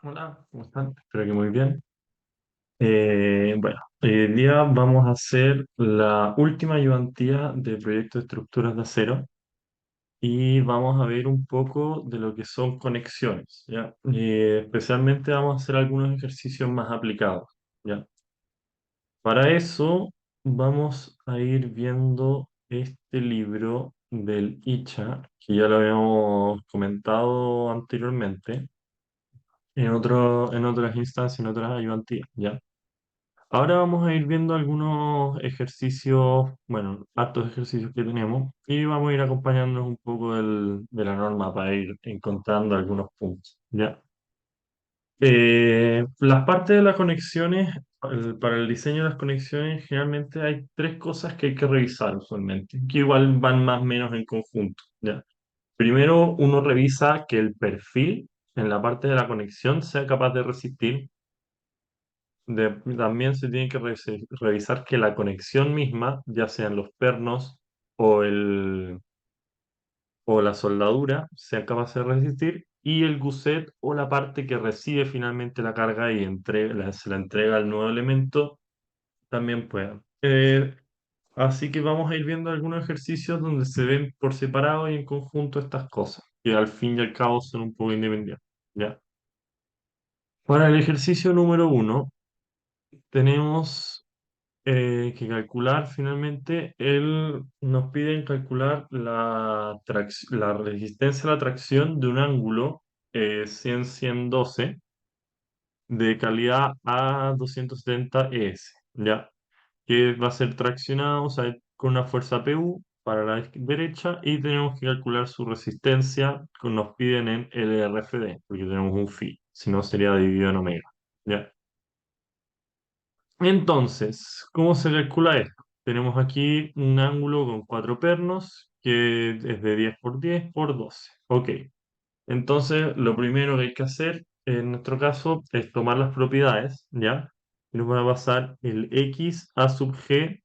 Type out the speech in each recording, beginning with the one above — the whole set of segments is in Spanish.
Hola, ¿cómo están? Espero que muy bien. Bueno, hoy día vamos a hacer la última ayudantía del proyecto de estructuras de acero y vamos a ver un poco de lo que son conexiones, ¿ya? Especialmente vamos a hacer algunos ejercicios más aplicados, ¿ya? Para eso vamos a ir viendo este libro del Icha, que ya lo habíamos comentado anteriormente en otras instancias, en otras ayudantías, ¿ya? Ahora vamos a ir viendo algunos ejercicios, bueno, hartos ejercicios que tenemos y vamos a ir acompañándonos un poco de la norma para ir encontrando algunos puntos, ¿ya? Las partes de las conexiones, para el diseño de las conexiones, generalmente hay tres cosas que hay que revisar usualmente, que igual van más o menos en conjunto, ¿ya? Primero, uno revisa que el perfil en la parte de la conexión sea capaz de resistir. También se tiene que revisar que la conexión misma, ya sean los pernos o, o la soldadura, sea capaz de resistir, y el guset o la parte que recibe finalmente la carga y se la entrega al nuevo elemento, también pueda. Así que vamos a ir viendo algunos ejercicios donde se ven por separado y en conjunto estas cosas, que al fin y al cabo son un poco independientes. ¿Ya? Para el ejercicio número uno, tenemos que calcular finalmente, él nos piden calcular la resistencia a la tracción de un ángulo 100-112 de calidad A270 ES, ¿ya? Que va a ser traccionado, o sea, con una fuerza PU para la derecha y tenemos que calcular su resistencia que nos piden en LRFD, porque tenemos un phi, si no sería dividido en omega, ¿ya? Entonces, ¿cómo se calcula esto? Tenemos aquí un ángulo con cuatro pernos que es de 10 por 10 por 12. Ok, entonces lo primero que hay que hacer en nuestro caso es tomar las propiedades, ¿ya? Y nos van a pasar el X a sub G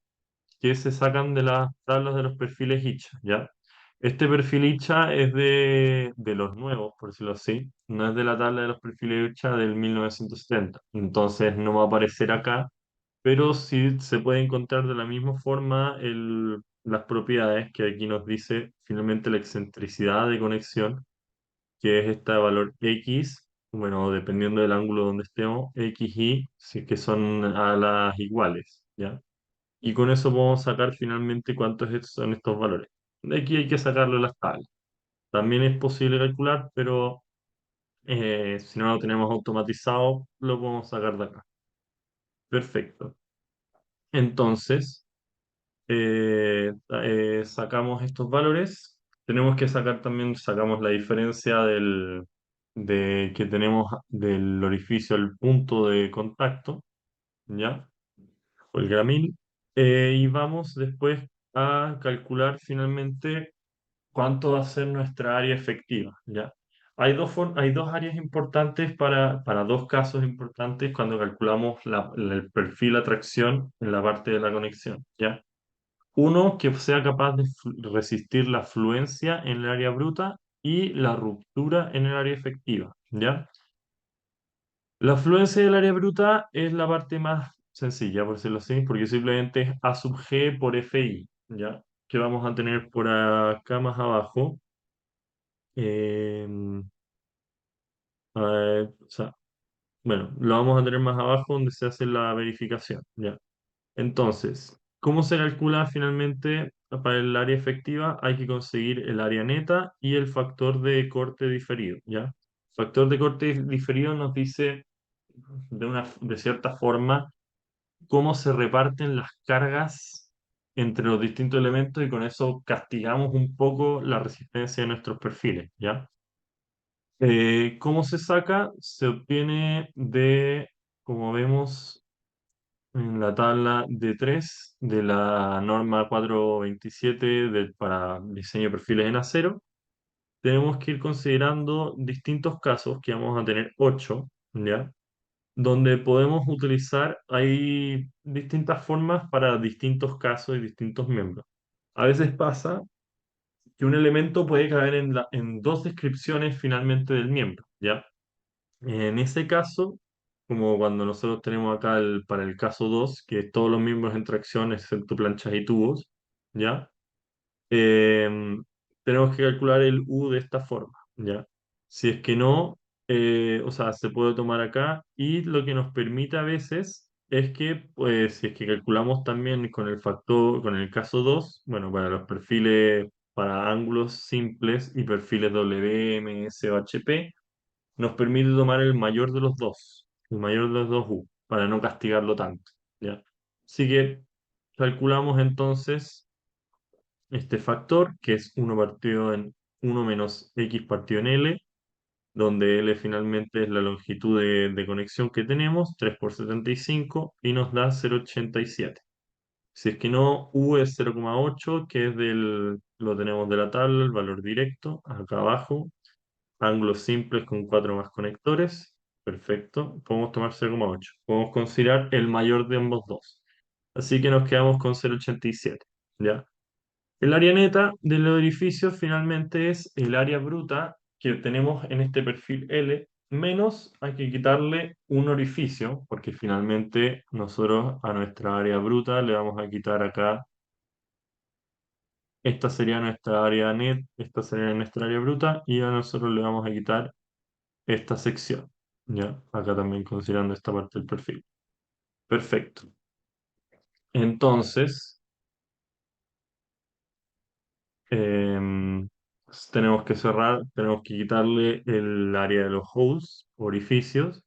que se sacan de las tablas de los perfiles Icha, ¿ya? Este perfil Icha es de los nuevos, por decirlo así, no es de la tabla de los perfiles Icha del 1970. Entonces no va a aparecer acá, pero sí se puede encontrar de la misma forma las propiedades que aquí nos dice finalmente la excentricidad de conexión, que es este valor X, bueno, dependiendo del ángulo donde estemos, X y si es que son a las iguales, ¿ya? Y con eso podemos sacar finalmente cuántos son estos valores. De aquí hay que sacarlo en las tablas. También es posible calcular, pero si no lo tenemos automatizado, lo podemos sacar de acá. Perfecto. Entonces, sacamos estos valores. Tenemos que sacar también, sacamos la diferencia de que tenemos del orificio al punto de contacto, ¿ya? O el gramil. Y vamos después a calcular finalmente cuánto va a ser nuestra área efectiva, ¿ya? Hay dos áreas importantes para dos casos importantes cuando calculamos el perfil atracción en la parte de la conexión, ¿ya? Uno, que sea capaz de resistir la fluencia en el área bruta y la ruptura en el área efectiva, ¿ya? La fluencia del área bruta es la parte más sencilla, por decirlo así, porque simplemente es A sub G por FI, ¿ya? Que vamos a tener por acá más abajo. em, o sea, bueno, lo vamos a tener más abajo donde se hace la verificación, ¿ya? Entonces, ¿cómo se calcula finalmente para el área efectiva? Hay que conseguir el área neta y el factor de corte diferido, ¿ya? Factor de corte diferido nos dice de cierta forma cómo se reparten las cargas entre los distintos elementos y con eso castigamos un poco la resistencia de nuestros perfiles, ¿ya? ¿Cómo se saca? Se obtiene como vemos en la tabla de 3 de la norma 427 para diseño de perfiles en acero. Tenemos que ir considerando distintos casos, que vamos a tener 8, ¿ya? Donde podemos utilizar, hay distintas formas para distintos casos y distintos miembros. A veces pasa que un elemento puede caber en dos descripciones finalmente del miembro, ¿ya? En ese caso, como cuando nosotros tenemos acá para el caso 2 que es todos los miembros en tracción excepto planchas y tubos, ¿ya? Em, Tenemos que calcular el U de esta forma, ¿ya? Si es que no, o sea, se puede tomar acá y lo que nos permite a veces es que, pues, si es que calculamos también con el factor, con el caso 2 bueno, para los perfiles, para ángulos simples y perfiles WM, S o HP, nos permite tomar el mayor de los dos, el mayor de los dos U, para no castigarlo tanto, ¿ya? Así que calculamos entonces este factor, que es uno partido en uno menos X partido en L, donde L finalmente es la longitud de conexión que tenemos, 3 por 75, y nos da 0,87. Si es que no, U es 0,8, que es lo tenemos de la tabla, el valor directo, acá abajo, ángulos simples con 4 más conectores, perfecto, podemos tomar 0,8. Podemos considerar el mayor de ambos dos. Así que nos quedamos con 0,87, ¿ya? El área neta del orificio finalmente es el área bruta que tenemos en este perfil L, menos hay que quitarle un orificio, porque finalmente nosotros a nuestra área bruta le vamos a quitar acá, esta sería nuestra área net, esta sería nuestra área bruta, y a nosotros le vamos a quitar esta sección, ¿ya? Acá también considerando esta parte del perfil. Perfecto. Entonces, Em, tenemos que cerrar, tenemos que quitarle el área de los holes, orificios,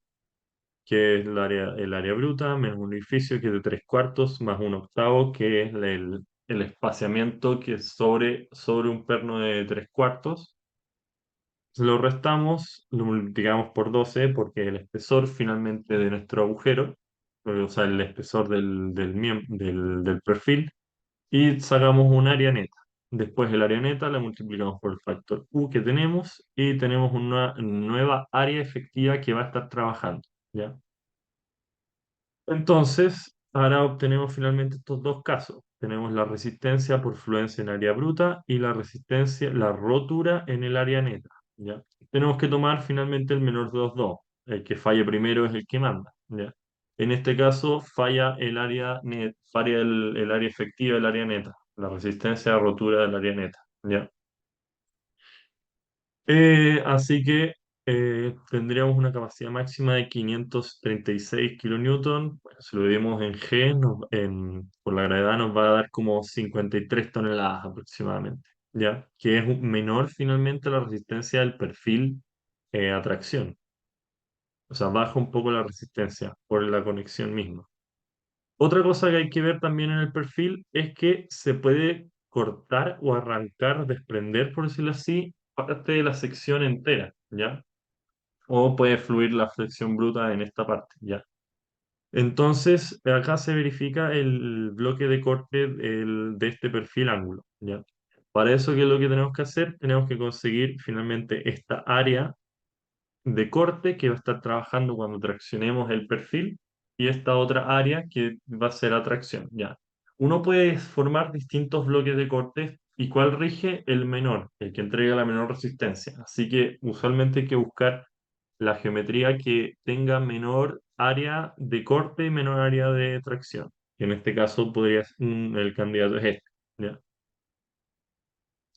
que es el área bruta, menos un orificio que es de 3 cuartos, más un octavo, que es el espaciamiento que es sobre un perno de 3 cuartos. Lo restamos, lo multiplicamos por 12 porque el espesor finalmente de nuestro agujero, o sea, el espesor del perfil, y sacamos un área neta. Después el área neta la multiplicamos por el factor U que tenemos y tenemos una nueva área efectiva que va a estar trabajando, ¿ya? Entonces, ahora obtenemos finalmente estos dos casos. Tenemos la resistencia por fluencia en área bruta y la resistencia, la rotura en el área neta, ¿ya? Tenemos que tomar finalmente el menor de los dos. El que falle primero es el que manda, ¿ya? En este caso, falla el área net, falla el área efectiva del área neta, la resistencia a rotura del área neta, ¿ya? Así que tendríamos una capacidad máxima de 536 kilonewton. Bueno, si lo dividimos en G, por la gravedad nos va a dar como 53 toneladas aproximadamente, ¿ya? Que es menor finalmente a la resistencia del perfil a tracción. O sea, baja un poco la resistencia por la conexión misma. Otra cosa que hay que ver también en el perfil es que se puede cortar o arrancar, desprender, por decirlo así, parte de la sección entera, ¿ya? O puede fluir la flexión bruta en esta parte, ¿ya? Entonces, acá se verifica el bloque de corte de este perfil ángulo, ¿ya? Para eso, ¿qué es lo que tenemos que hacer? Tenemos que conseguir finalmente esta área de corte que va a estar trabajando cuando traccionemos el perfil y esta otra área que va a ser atracción, ya. Uno puede formar distintos bloques de corte y cuál rige el menor, el que entrega la menor resistencia. Así que usualmente hay que buscar la geometría que tenga menor área de corte y menor área de tracción. Que en este caso podría ser el candidato es este, ¿ya?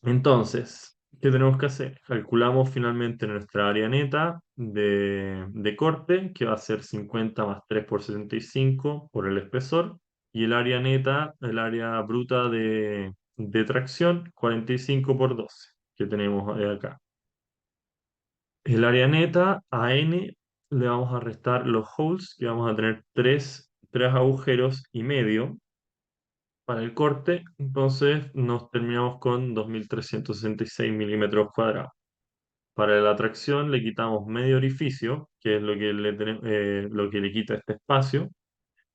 Entonces, ¿qué tenemos que hacer? Calculamos finalmente nuestra área neta de corte, que va a ser 50 más 3 por 75 por el espesor, y el área neta, el área bruta de tracción, 45 por 12, que tenemos acá. El área neta a n le vamos a restar los holes, que vamos a tener tres agujeros y medio para el corte, entonces nos terminamos con 2.366 milímetros cuadrados. Para la tracción le quitamos medio orificio, que es lo que le quita este espacio,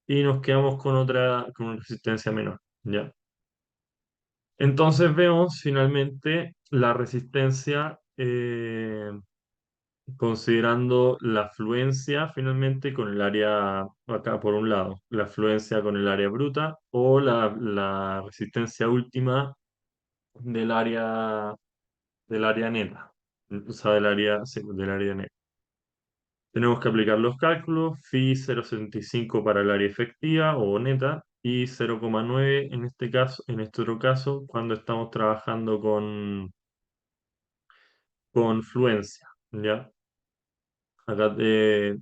y nos quedamos con una resistencia menor, ¿ya? Entonces vemos finalmente la resistencia considerando la fluencia finalmente con el área, acá por un lado, la fluencia con el área bruta o la resistencia última del área neta, o sea, sí, del área neta. Tenemos que aplicar los cálculos, phi 0,75 para el área efectiva o neta y 0,9 en este caso, en este otro caso, cuando estamos trabajando con fluencia, ¿ya? Acá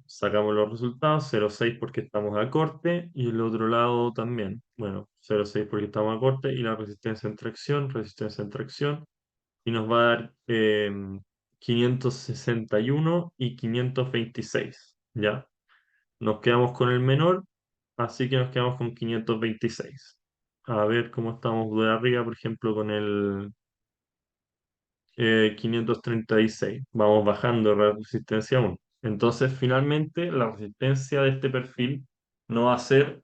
sacamos los resultados, 0,6 porque estamos a corte y el otro lado también. Bueno, 0,6 porque estamos a corte y la resistencia en tracción, y nos va a dar 561 y 526, ¿ya? Nos quedamos con el menor, así que nos quedamos con 526. A ver cómo estamos de arriba, por ejemplo, con el 536. Vamos bajando la resistencia aún. Entonces, finalmente, la resistencia de este perfil no va a ser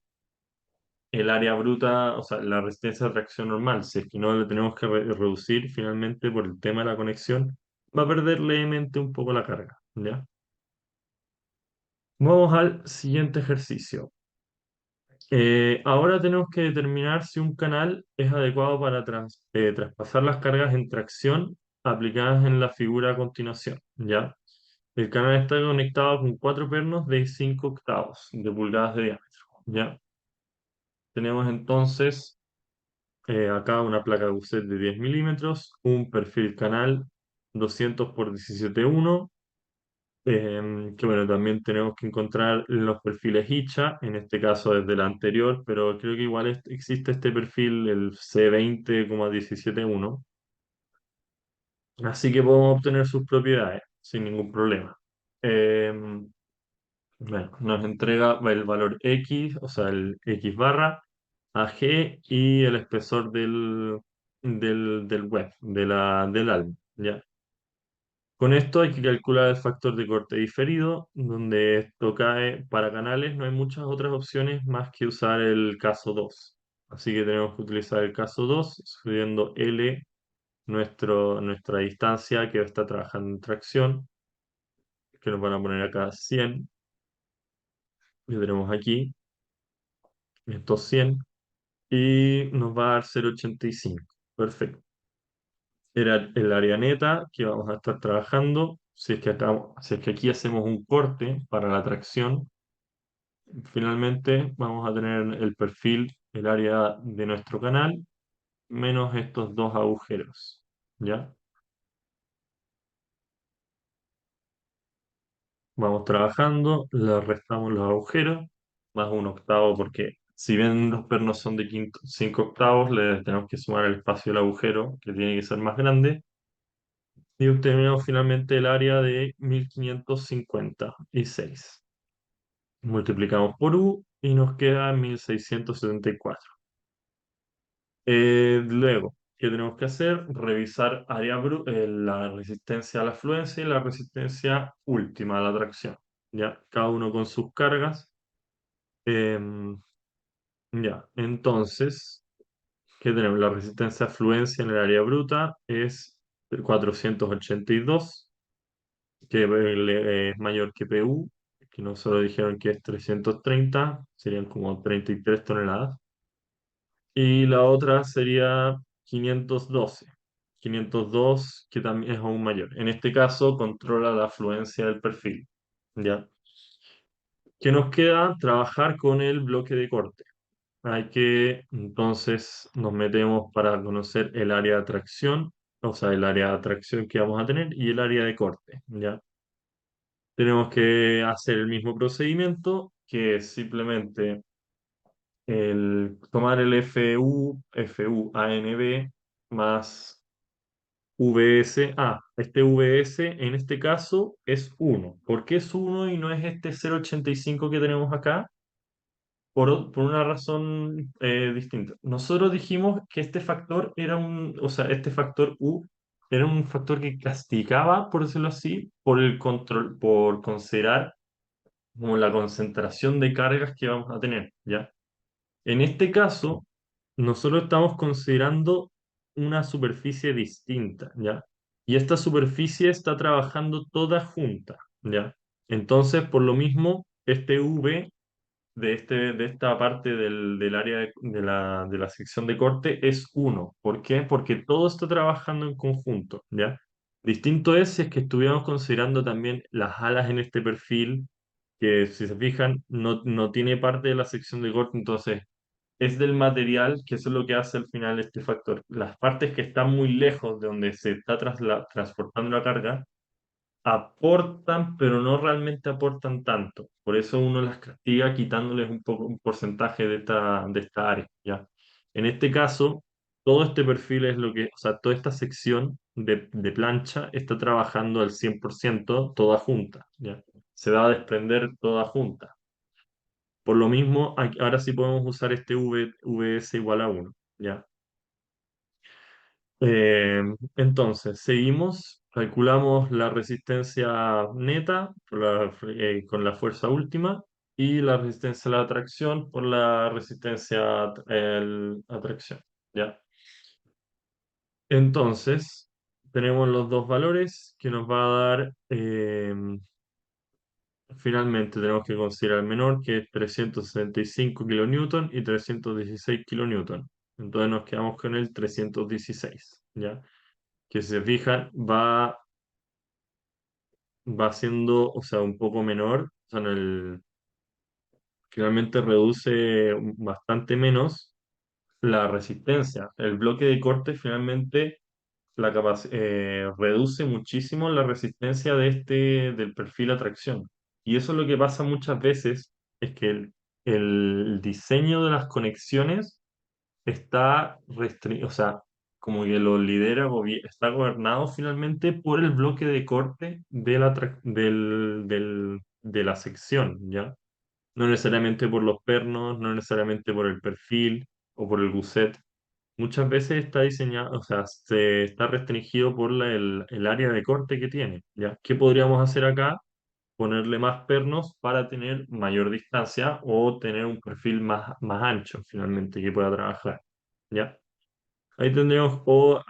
el área bruta, o sea, la resistencia de reacción normal. Si es que no le tenemos que reducir, finalmente, por el tema de la conexión, va a perder levemente un poco la carga, ¿ya? Vamos al siguiente ejercicio. Ahora tenemos que determinar si un canal es adecuado para traspasar las cargas en tracción aplicadas en la figura a continuación, ¿ya? El canal está conectado con cuatro pernos de 5 octavos de pulgadas de diámetro, ¿ya? Tenemos entonces acá una placa de buset de 10 milímetros, un perfil canal 200 por 17,1, que bueno, también tenemos que encontrar los perfiles Hicha, en este caso desde la anterior, pero creo que igual existe este perfil, el C20,17,1, así que podemos obtener sus propiedades sin ningún problema. Em, bueno, nos entrega el valor X, o sea, el X barra, AG y el espesor del web, del álbum, ¿ya? Con esto hay que calcular el factor de corte diferido, donde esto cae para canales, no hay muchas otras opciones más que usar el caso 2. Así que tenemos que utilizar el caso 2, subiendo L nuestra distancia que está trabajando en tracción, que nos van a poner acá 100, y tenemos aquí estos 100, y nos va a dar 0,85. Perfecto. Era el área neta que vamos a estar trabajando. Si es que aquí hacemos un corte para la tracción, finalmente vamos a tener el perfil, el área de nuestro canal, menos estos dos agujeros. ¿Ya? Vamos trabajando, le restamos los agujeros, más un octavo, porque si bien los pernos son de 5 octavos, le tenemos que sumar el espacio del agujero, que tiene que ser más grande, y obtenemos finalmente el área de 1556. Multiplicamos por U y nos queda 1674. Luego, ¿qué tenemos que hacer? Revisar la resistencia a la fluencia y la resistencia última a la tracción. ¿Ya? Cada uno con sus cargas. Em, ya, entonces, ¿qué tenemos? La resistencia a fluencia en el área bruta es 482, que es mayor que PU, que nosotros dijeron que es 330, serían como 33 toneladas. Y la otra sería 512. 502, que también es aún mayor. En este caso, controla la afluencia del perfil. ¿Ya? ¿Qué nos queda? Trabajar con el bloque de corte. Entonces, nos metemos para conocer el área de atracción, o sea, el área de atracción que vamos a tener y el área de corte. ¿Ya? Tenemos que hacer el mismo procedimiento, que es simplemente tomar el FU ANB más VS. Este VS en este caso es 1. ¿Por qué es 1 y no es este 0,85 que tenemos acá? Por una razón distinta. Nosotros dijimos que este factor o sea, este factor U era un factor que castigaba, por decirlo así, por el control, por considerar como la concentración de cargas que vamos a tener, ¿ya? En este caso, nosotros estamos considerando una superficie distinta, ¿ya? Y esta superficie está trabajando toda junta, ¿ya? Entonces, por lo mismo, este V de esta parte del área de la sección de corte es 1. ¿Por qué? Porque todo está trabajando en conjunto, ¿ya? Distinto es si es que estuviéramos considerando también las alas en este perfil, que si se fijan no tiene parte de la sección de corte, entonces es del material, que eso es lo que hace al final este factor. Las partes que están muy lejos de donde se está transportando la carga, aportan, pero no realmente aportan tanto. Por eso uno las castiga quitándoles un poco, un porcentaje de esta área, ¿ya? En este caso, todo este perfil es lo que, o sea, toda esta sección de plancha está trabajando al 100% toda junta, ¿ya? Se va a desprender toda junta. Por lo mismo, ahora sí podemos usar este VS igual a uno, ¿ya? Eh, entonces, seguimos, calculamos la resistencia neta con la fuerza última y la resistencia a la atracción por la resistencia a atracción. ¿Ya? Entonces, tenemos los dos valores que nos va a dar, finalmente tenemos que considerar el menor, que es 365 kilonewton y 316 kilonewton. Entonces nos quedamos con el 316, ¿ya? Que si se fijan, va siendo, o sea, un poco menor, o sea, finalmente reduce bastante menos la resistencia. El bloque de corte finalmente reduce muchísimo la resistencia del perfil atracción. Y eso es lo que pasa muchas veces, es que el diseño de las conexiones está restringido, o sea, como que lo lidera, está gobernado finalmente por el bloque de corte de la sección, ¿ya? No necesariamente por los pernos, no necesariamente por el perfil o por el gusset. Muchas veces está diseñado, o sea, se está restringido por el área de corte que tiene, ¿ya? ¿Qué podríamos hacer acá? Ponerle más pernos para tener mayor distancia o tener un perfil más ancho, finalmente, que pueda trabajar, ¿ya? Ahí tendríamos, o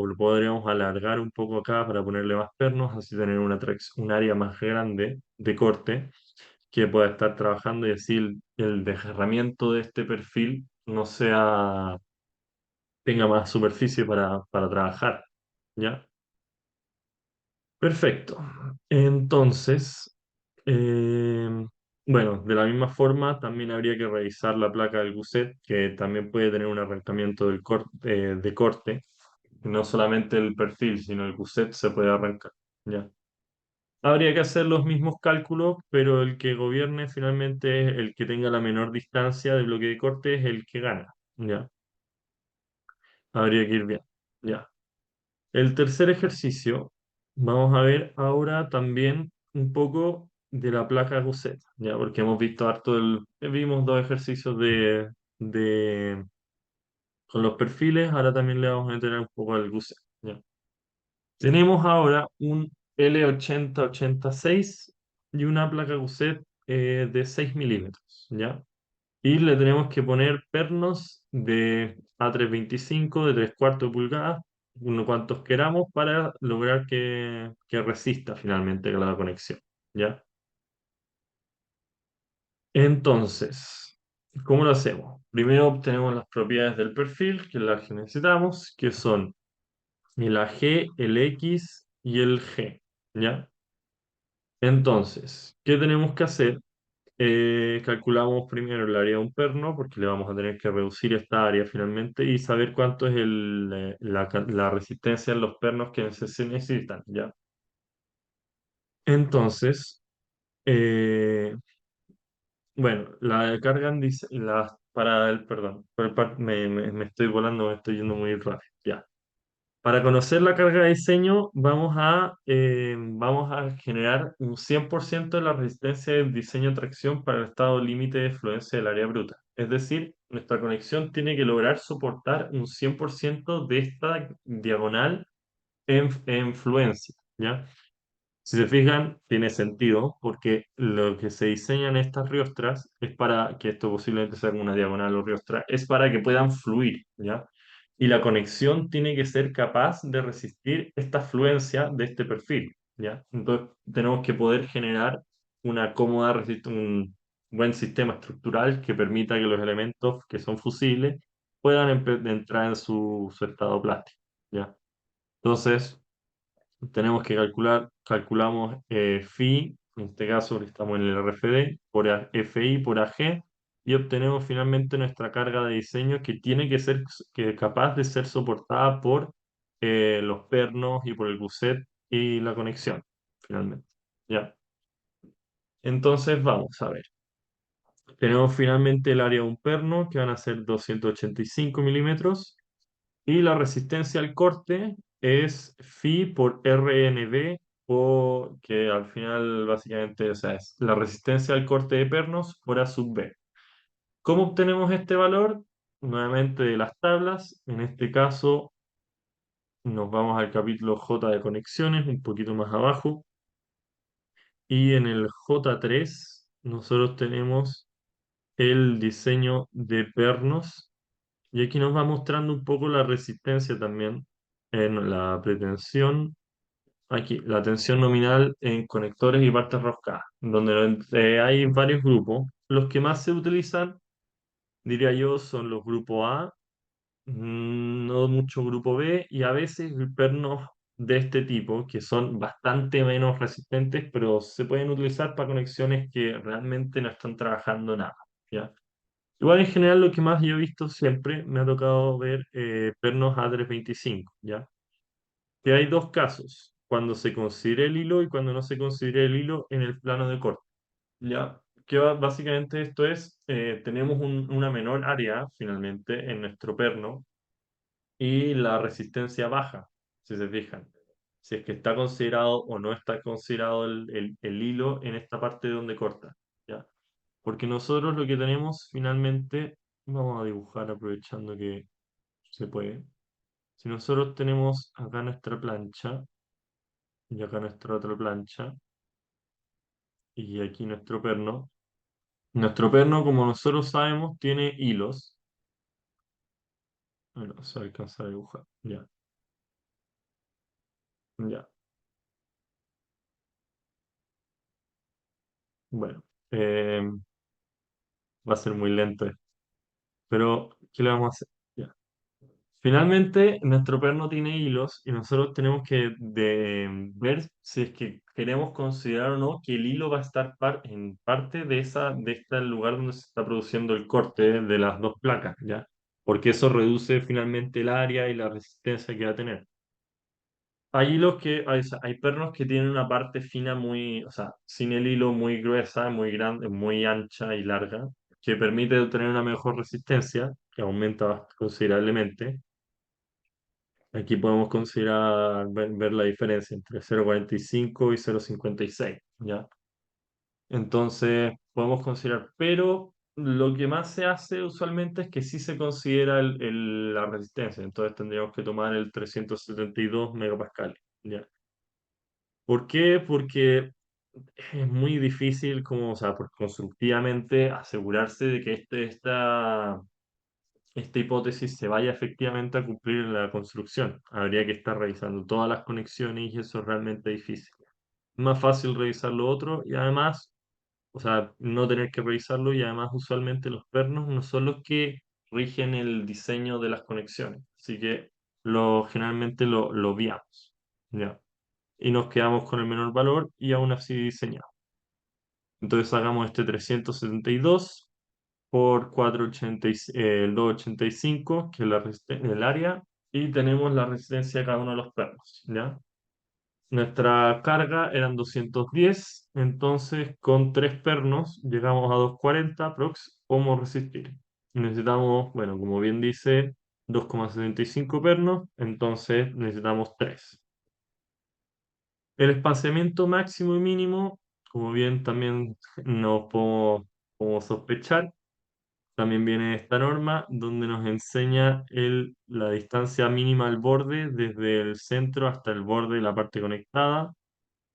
lo podríamos alargar un poco acá para ponerle más pernos, así tener un área más grande de corte que pueda estar trabajando y así el desgarramiento de este perfil no sea, tenga más superficie para trabajar, ¿ya? Perfecto. Entonces, eh, bueno, de la misma forma también habría que revisar la placa del gusset, que también puede tener un arrancamiento de corte. No solamente el perfil, sino el gusset se puede arrancar. ¿Ya? Habría que hacer los mismos cálculos, pero el que gobierne finalmente es el que tenga la menor distancia del bloque de corte es el que gana. ¿Ya? Habría que ir bien. ¿Ya? El tercer ejercicio, vamos a ver ahora también un poco de la placa gusset, ¿ya? Porque hemos visto vimos dos ejercicios de, con los perfiles, ahora también le vamos a meter un poco al gusset. ¿Ya? Tenemos ahora un L8086 y una placa Gusset de 6 milímetros, ¿ya? Y le tenemos que poner pernos de A325 de 3/4 pulgadas, uno cuantos queramos, para lograr que resista finalmente la conexión, ¿ya? Entonces, ¿cómo lo hacemos? Primero obtenemos las propiedades del perfil, que es las que necesitamos, que son el AG, el X y el G, ¿ya? Entonces, ¿qué tenemos que hacer? Calculamos primero el área de un perno, porque le vamos a tener que reducir esta área finalmente y saber cuánto es la resistencia en los pernos que se necesitan, ¿ya? Entonces, eh, bueno, la carga dice, para el, perdón, me estoy volando, me estoy yendo muy rápido, ya. Para conocer la carga de diseño, vamos a generar un 100% de la resistencia del diseño de tracción para el estado límite de fluencia del área bruta. Es decir, nuestra conexión tiene que lograr soportar un 100% de esta diagonal en fluencia, ¿ya? Si se fijan, tiene sentido porque lo que se diseñan estas riostras es para que esto posiblemente sea como una diagonal o riostra, es para que puedan fluir, ¿ya? Y la conexión tiene que ser capaz de resistir esta fluencia de este perfil, ¿ya? Entonces tenemos que poder generar un buen sistema estructural que permita que los elementos que son fusibles puedan entrar en su estado plástico, ¿ya? Entonces, tenemos que calculamos phi, en este caso que estamos en el RFD, por FI por AG, y obtenemos finalmente nuestra carga de diseño que tiene que ser capaz de ser soportada por los pernos y por el gusset y la conexión, finalmente. ¿Ya? Entonces vamos a ver. Tenemos finalmente el área de un perno que van a ser 285 milímetros y la resistencia al corte es phi por RNB o que al final básicamente, o sea, es la resistencia al corte de pernos por A sub B. ¿Cómo obtenemos este valor? Nuevamente de las tablas. En este caso nos vamos al capítulo J de conexiones, un poquito más abajo. Y en el J3 nosotros tenemos el diseño de pernos. Y aquí nos va mostrando un poco la resistencia también en la pretensión. Aquí, la tensión nominal en conectores y partes roscadas, donde hay varios grupos. Los que más se utilizan, diría yo, son los grupos A, no mucho grupo B, y a veces pernos de este tipo, que son bastante menos resistentes, pero se pueden utilizar para conexiones que realmente no están trabajando nada. ¿Ya? Igual en general lo que más yo he visto siempre me ha tocado ver pernos A325, ¿ya? Que hay dos casos, cuando se considera el hilo y cuando no se considera el hilo en el plano de corte, ¿ya? Básicamente esto es, tenemos una menor área finalmente en nuestro perno y la resistencia baja, si se fijan. Si es que está considerado o no está considerado el hilo en esta parte donde corta, ¿ya? Porque nosotros lo que tenemos finalmente, vamos a dibujar aprovechando que se puede. Si nosotros tenemos acá nuestra plancha y acá nuestra otra plancha y aquí nuestro perno, como nosotros sabemos, tiene hilos. Bueno, se alcanza a dibujar. Ya, ya. Bueno, va a ser muy lento esto, pero ¿qué le vamos a hacer? Ya. Finalmente, nuestro perno tiene hilos y nosotros tenemos que ver si es que queremos considerar o no que el hilo va a estar en parte de este lugar donde se está produciendo el corte de las dos placas, ¿ya? Porque eso reduce finalmente el área y la resistencia que va a tener. Hay hilos o sea, hay pernos que tienen una parte fina muy, o sea, sin el hilo muy gruesa, muy grande, muy ancha y larga, que permite obtener una mejor resistencia, que aumenta considerablemente. Aquí podemos considerar ver la diferencia entre 0,45 y 0,56, ¿ya? Entonces, podemos considerar, pero lo que más se hace usualmente es que sí se considera la resistencia, entonces tendríamos que tomar el 372 megapascales, ¿ya? ¿Por qué? Porque es muy difícil, como, o sea, constructivamente asegurarse de que esta hipótesis se vaya efectivamente a cumplir en la construcción. Habría que estar revisando todas las conexiones y eso es realmente difícil. Más fácil revisar lo otro y además, o sea, no tener que revisarlo y además usualmente los pernos no son los que rigen el diseño de las conexiones. Así que generalmente lo obviamos, ¿ya? Y nos quedamos con el menor valor y aún así diseñamos. Entonces hagamos este 372 por 285, que es la resistencia del área, y tenemos la resistencia de cada uno de los pernos, ¿ya? Nuestra carga eran 210, entonces con tres pernos llegamos a 240 prox, podemos resistir. Necesitamos, bueno, como bien dice, 2,75 pernos, entonces necesitamos 3. El espaciamiento máximo y mínimo, como bien también nos podemos sospechar, también viene esta norma donde nos enseña la distancia mínima al borde desde el centro hasta el borde de la parte conectada.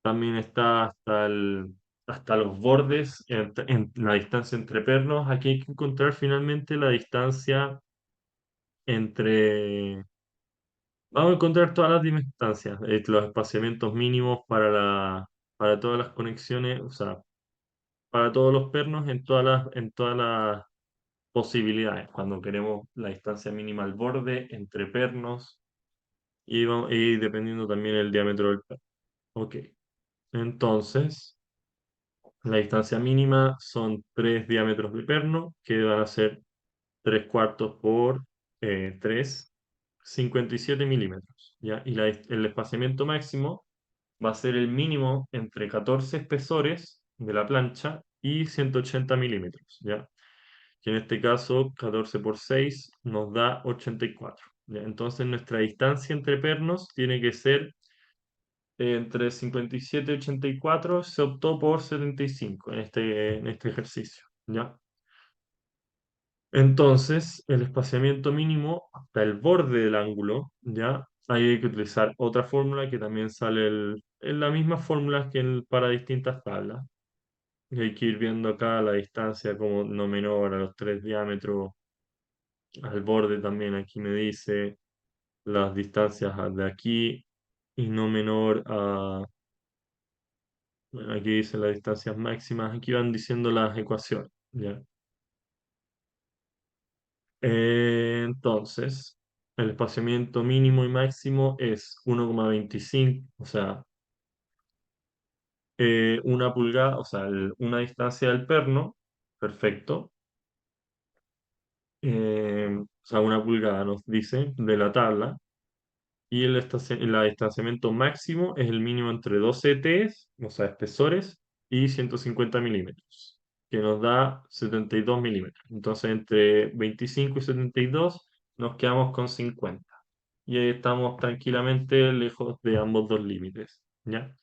También está hasta los bordes, en la distancia entre pernos. Aquí hay que encontrar finalmente la distancia entre... Vamos a encontrar todas las distancias, los espaciamientos mínimos para todas las conexiones, o sea, para todos los pernos en todas las posibilidades, cuando queremos la distancia mínima al borde, entre pernos, y dependiendo también el diámetro del perno. Ok, entonces la distancia mínima son 3 diámetros de perno, que van a ser 3 cuartos por 3, 57 milímetros, ¿ya? Y el espaciamiento máximo va a ser el mínimo entre 14 espesores de la plancha y 180 milímetros, ¿ya? Que en este caso 14 por 6 nos da 84, ¿ya? Entonces nuestra distancia entre pernos tiene que ser entre 57 y 84, se optó por 75 en este ejercicio, ¿ya? Entonces, el espaciamiento mínimo hasta el borde del ángulo, ¿ya? Ahí hay que utilizar otra fórmula que también sale en las mismas fórmulas que para distintas tablas. Y hay que ir viendo acá la distancia como no menor a los 3 diámetros, al borde también aquí me dice las distancias de aquí y no menor a, bueno, aquí dice las distancias máximas, aquí van diciendo las ecuaciones, ¿ya? Entonces, el espaciamiento mínimo y máximo es 1,25, o sea, una pulgada, o sea, una distancia del perno, perfecto. O sea, una pulgada nos dice de la tabla. Y el distanciamiento máximo es el mínimo entre 12 Ts, o sea, espesores, y 150 milímetros, que nos da 72 milímetros. Entonces, entre 25 y 72 nos quedamos con 50. Y ahí estamos tranquilamente lejos de ambos dos límites, ¿ya?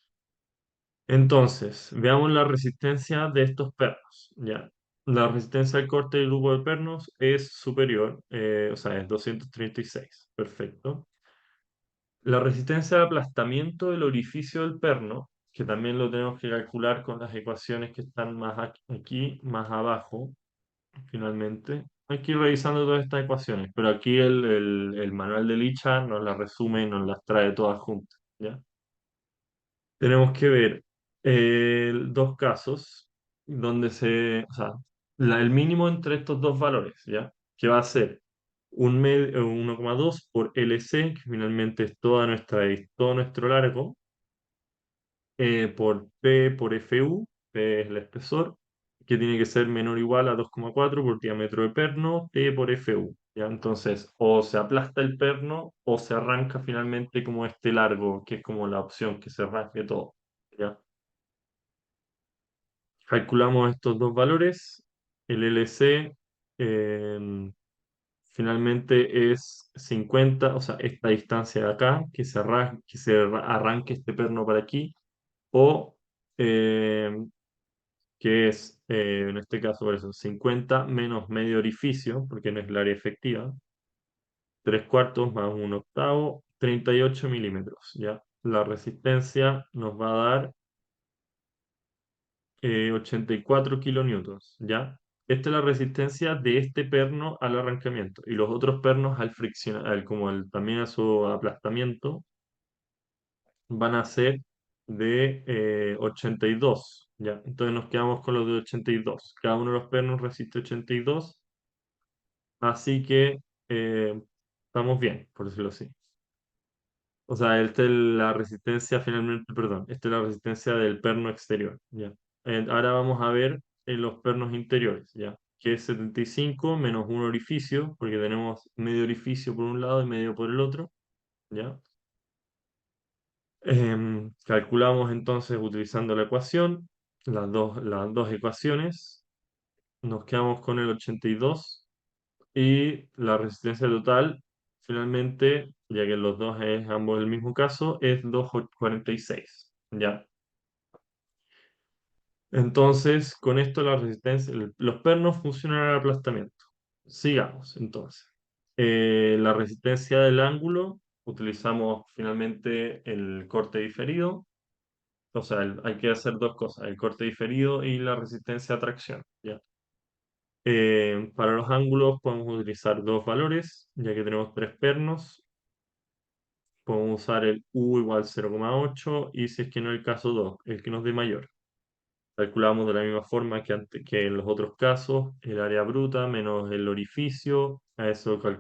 Entonces, veamos la resistencia de estos pernos, ¿ya? La resistencia al corte del grupo de pernos es superior, o sea, es 236. Perfecto. La resistencia de aplastamiento del orificio del perno, que también lo tenemos que calcular con las ecuaciones que están más aquí, más abajo, finalmente. Hay que ir revisando todas estas ecuaciones, pero aquí el manual de Licha nos las resume y nos las trae todas juntas, ¿ya? Tenemos que ver dos casos donde o sea, el mínimo entre estos dos valores, ¿ya? Que va a ser 1,2 por LC, que finalmente es todo nuestro largo, por P por FU, P es el espesor, que tiene que ser menor o igual a 2,4 por diámetro de perno, T por FU. ¿Ya? Entonces, o se aplasta el perno o se arranca finalmente como este largo, que es como la opción que se arranque todo. ¿Ya? Calculamos estos dos valores. El LC finalmente es 50, o sea, esta distancia de acá, que arranque este perno para aquí, o eh, que es, en este caso, por eso, 50 menos medio orificio, porque no es el área efectiva, 3 cuartos más un octavo, 38 milímetros, ¿ya? La resistencia nos va a dar 84 kilonewtons, ¿ya? Esta es la resistencia de este perno al arrancamiento y los otros pernos al fricción, también a su aplastamiento, van a ser de 82, ¿ya? Entonces nos quedamos con los de 82. Cada uno de los pernos resiste 82, así que estamos bien, por decirlo así. O sea, esta es la resistencia finalmente, perdón, esta es la resistencia del perno exterior, ¿ya? Ahora vamos a ver en los pernos interiores, ¿ya? Que es 75 menos un orificio, porque tenemos medio orificio por un lado y medio por el otro, ¿ya? Calculamos entonces utilizando la ecuación, las dos ecuaciones, nos quedamos con el 82 y la resistencia total, finalmente, ya que los dos es ambos el mismo caso, es 246, ¿ya? Entonces, con esto la resistencia, los pernos funcionan al aplastamiento. Sigamos, entonces. La resistencia del ángulo, utilizamos finalmente el corte diferido. O sea, hay que hacer dos cosas, el corte diferido y la resistencia a tracción, ¿ya? Para los ángulos podemos utilizar dos valores, ya que tenemos tres pernos. Podemos usar el U igual 0,8 y si es que no el caso 2 el que nos dé mayor. Calculamos de la misma forma que en los otros casos, el área bruta menos el orificio,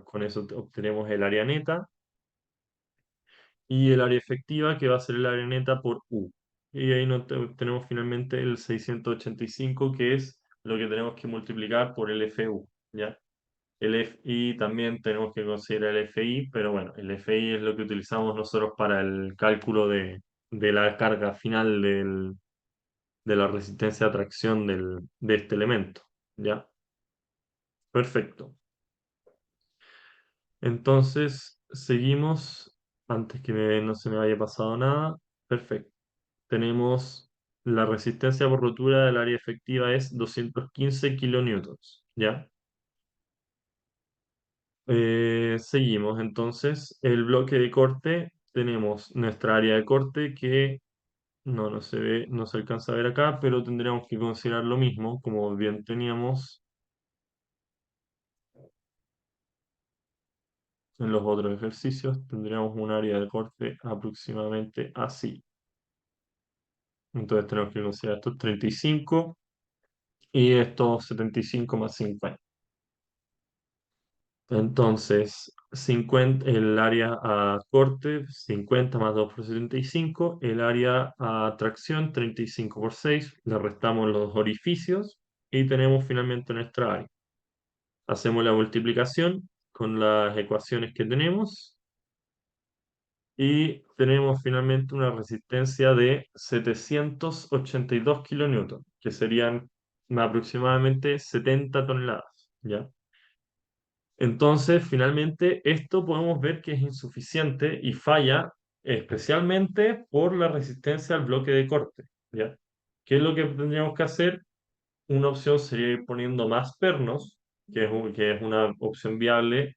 con eso obtenemos el área neta. y el área efectiva que va a ser el área neta por U. Y ahí tenemos finalmente el 685 que es lo que tenemos que multiplicar por el FU, ¿ya? El FI también tenemos que considerar el FI, pero bueno, el FI es lo que utilizamos nosotros para el cálculo de la carga final de la resistencia a tracción de este elemento, ¿ya? Perfecto. Entonces, seguimos, antes que no se me haya pasado nada. Perfecto. Tenemos la resistencia por rotura del área efectiva es 215 kilonewtons, ¿ya? Seguimos entonces. El bloque de corte, tenemos nuestra área de corte que no se ve, no se alcanza a ver acá, pero tendríamos que considerar lo mismo, como bien teníamos en los otros ejercicios, tendríamos un área de corte aproximadamente así. Entonces tenemos que considerar estos 35 y estos 75 más 50. Entonces, 50, el área a corte, 50 más 2 por 75, el área a tracción, 35 por 6, le restamos los orificios y tenemos finalmente nuestra área. Hacemos la multiplicación con las ecuaciones que tenemos y tenemos finalmente una resistencia de 782 kilonewtons, que serían aproximadamente 70 toneladas, ¿ya? Entonces, finalmente, esto podemos ver que es insuficiente y falla especialmente por la resistencia al bloque de corte, ¿ya? ¿Qué es lo que tendríamos que hacer? Una opción sería ir poniendo más pernos, que es una opción viable,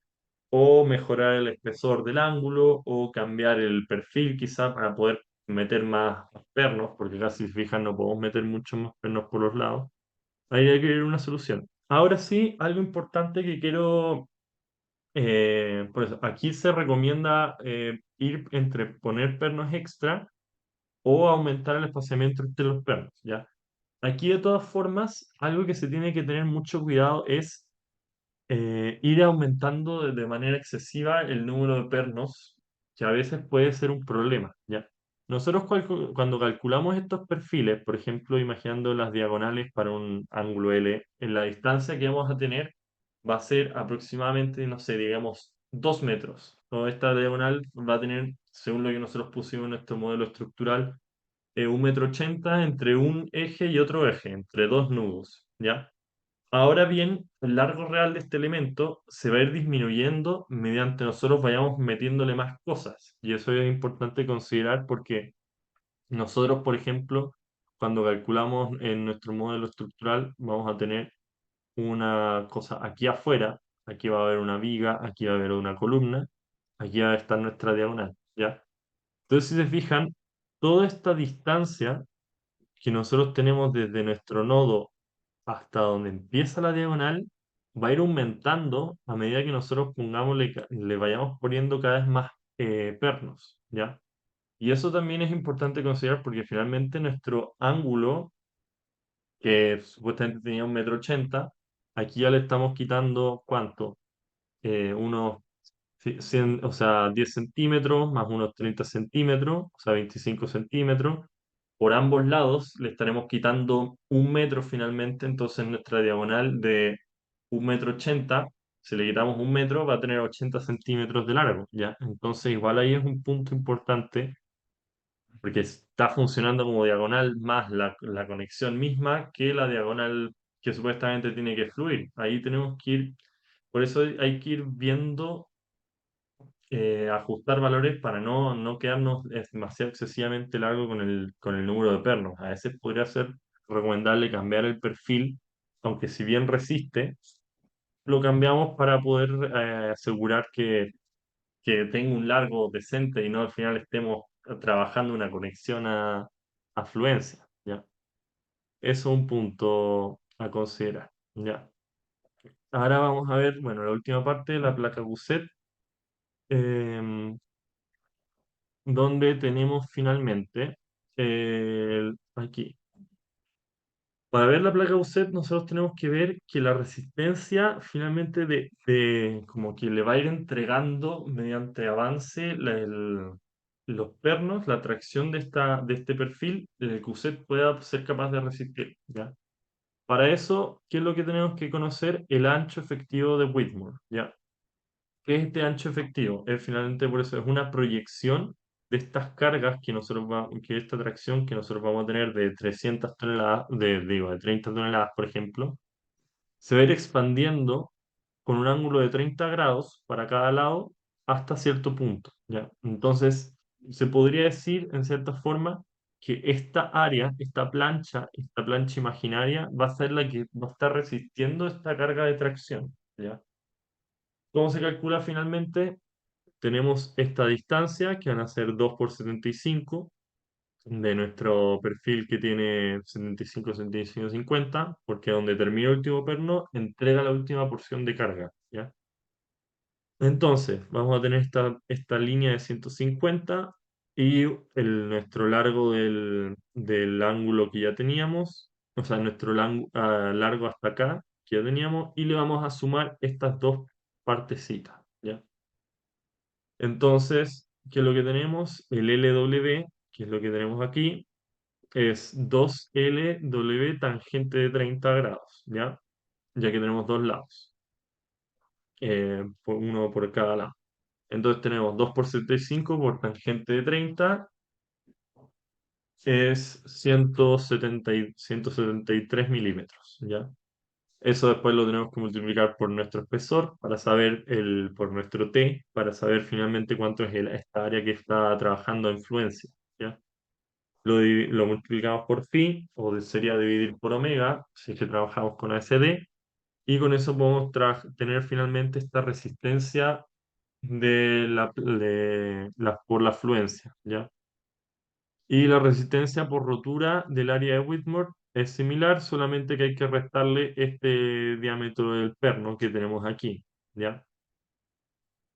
o mejorar el espesor del ángulo, o cambiar el perfil quizá para poder meter más pernos, porque casi si se fijan no podemos meter muchos más pernos por los lados. Ahí hay que ir una solución. Ahora sí, algo importante que quiero por eso, aquí se recomienda ir entre poner pernos extra o aumentar el espaciamiento entre los pernos, ¿ya? Aquí de todas formas, algo que se tiene que tener mucho cuidado es ir aumentando de manera excesiva el número de pernos, que a veces puede ser un problema, ¿ya? Nosotros cuando calculamos estos perfiles, por ejemplo, imaginando las diagonales para un ángulo L, en la distancia que vamos a tener va a ser aproximadamente, no sé, digamos, 2 metros. Toda esta diagonal va a tener, según lo que nosotros pusimos en nuestro modelo estructural, 1,80 m entre un eje y otro eje, entre dos nudos, ¿ya? Ahora bien, el largo real de este elemento se va a ir disminuyendo mediante nosotros vayamos metiéndole más cosas. Y eso es importante considerar porque nosotros, por ejemplo, cuando calculamos en nuestro modelo estructural, vamos a tener una cosa aquí afuera, aquí va a haber una viga, aquí va a haber una columna, aquí va a estar nuestra diagonal, ¿ya? Entonces, si se fijan, toda esta distancia que nosotros tenemos desde nuestro nodo hasta donde empieza la diagonal va a ir aumentando a medida que nosotros le vayamos poniendo cada vez más pernos, ¿ya? Y eso también es importante considerar porque finalmente nuestro ángulo, que supuestamente tenía 1,80 m, aquí ya le estamos quitando, ¿cuánto? Unos 100, o sea, 10 centímetros más unos 30 centímetros, o sea, 25 centímetros. Por ambos lados le estaremos quitando 1 metro finalmente, entonces nuestra diagonal de 1,80 m, si le quitamos 1 metro, va a tener 80 centímetros de largo, ¿ya? Entonces igual ahí es un punto importante porque está funcionando como diagonal más la conexión misma que la diagonal que supuestamente tiene que fluir. Ahí tenemos que ir, por eso hay que ir viendo ajustar valores para no quedarnos demasiado excesivamente largo con el número de pernos. A veces podría ser recomendable cambiar el perfil, aunque si bien resiste, lo cambiamos para poder asegurar que tenga un largo decente y no al final estemos trabajando una conexión a fluencia, ¿ya? Eso es un punto a considerar, ¿ya? Ahora vamos a ver, bueno, la última parte, la placa Gusset. em, donde tenemos finalmente aquí. Para ver la placa USET, nosotros tenemos que ver que la resistencia finalmente como que le va a ir entregando mediante avance los pernos, la tracción de este perfil, el QSET pueda ser capaz de resistir, ¿ya? Para eso, ¿qué es lo que tenemos que conocer? El ancho efectivo de Whitmore, ¿ya? ¿Qué es este ancho efectivo? Es finalmente por eso es una proyección de estas cargas que que esta tracción que nosotros vamos a tener de 300 toneladas, de 30 toneladas, por ejemplo, se va a ir expandiendo con un ángulo de 30 grados para cada lado hasta cierto punto, ¿ya? Entonces, se podría decir, en cierta forma, que esta área, esta plancha imaginaria, va a ser la que va a estar resistiendo esta carga de tracción, ¿ya? ¿Cómo se calcula finalmente? Tenemos esta distancia, que van a ser 2 por 75 de nuestro perfil que tiene 75, 75, 50, porque donde termina el último perno, entrega la última porción de carga, ¿ya? Entonces, vamos a tener esta línea de 150 y nuestro largo del ángulo que ya teníamos, o sea, nuestro largo hasta acá que ya teníamos, y le vamos a sumar estas dos partecitas, ¿ya? Entonces, ¿qué es lo que tenemos? El LW, que es lo que tenemos aquí, es 2LW tangente de 30 grados, ¿ya? Ya que tenemos dos lados, uno por cada lado. Entonces tenemos 2 por 75 por tangente de 30 es 173 milímetros, ¿ya? Eso después lo tenemos que multiplicar por nuestro espesor para saber por nuestro T, para saber finalmente cuánto es esta área que está trabajando en fluencia, ¿ya? Lo multiplicamos por phi, o sería dividir por omega, si es que trabajamos con ASD, y con eso podemos tener finalmente esta resistencia por la fluencia, ¿ya? Y la resistencia por rotura del área de Whitmore es similar, solamente que hay que restarle este diámetro del perno que tenemos aquí, ¿ya?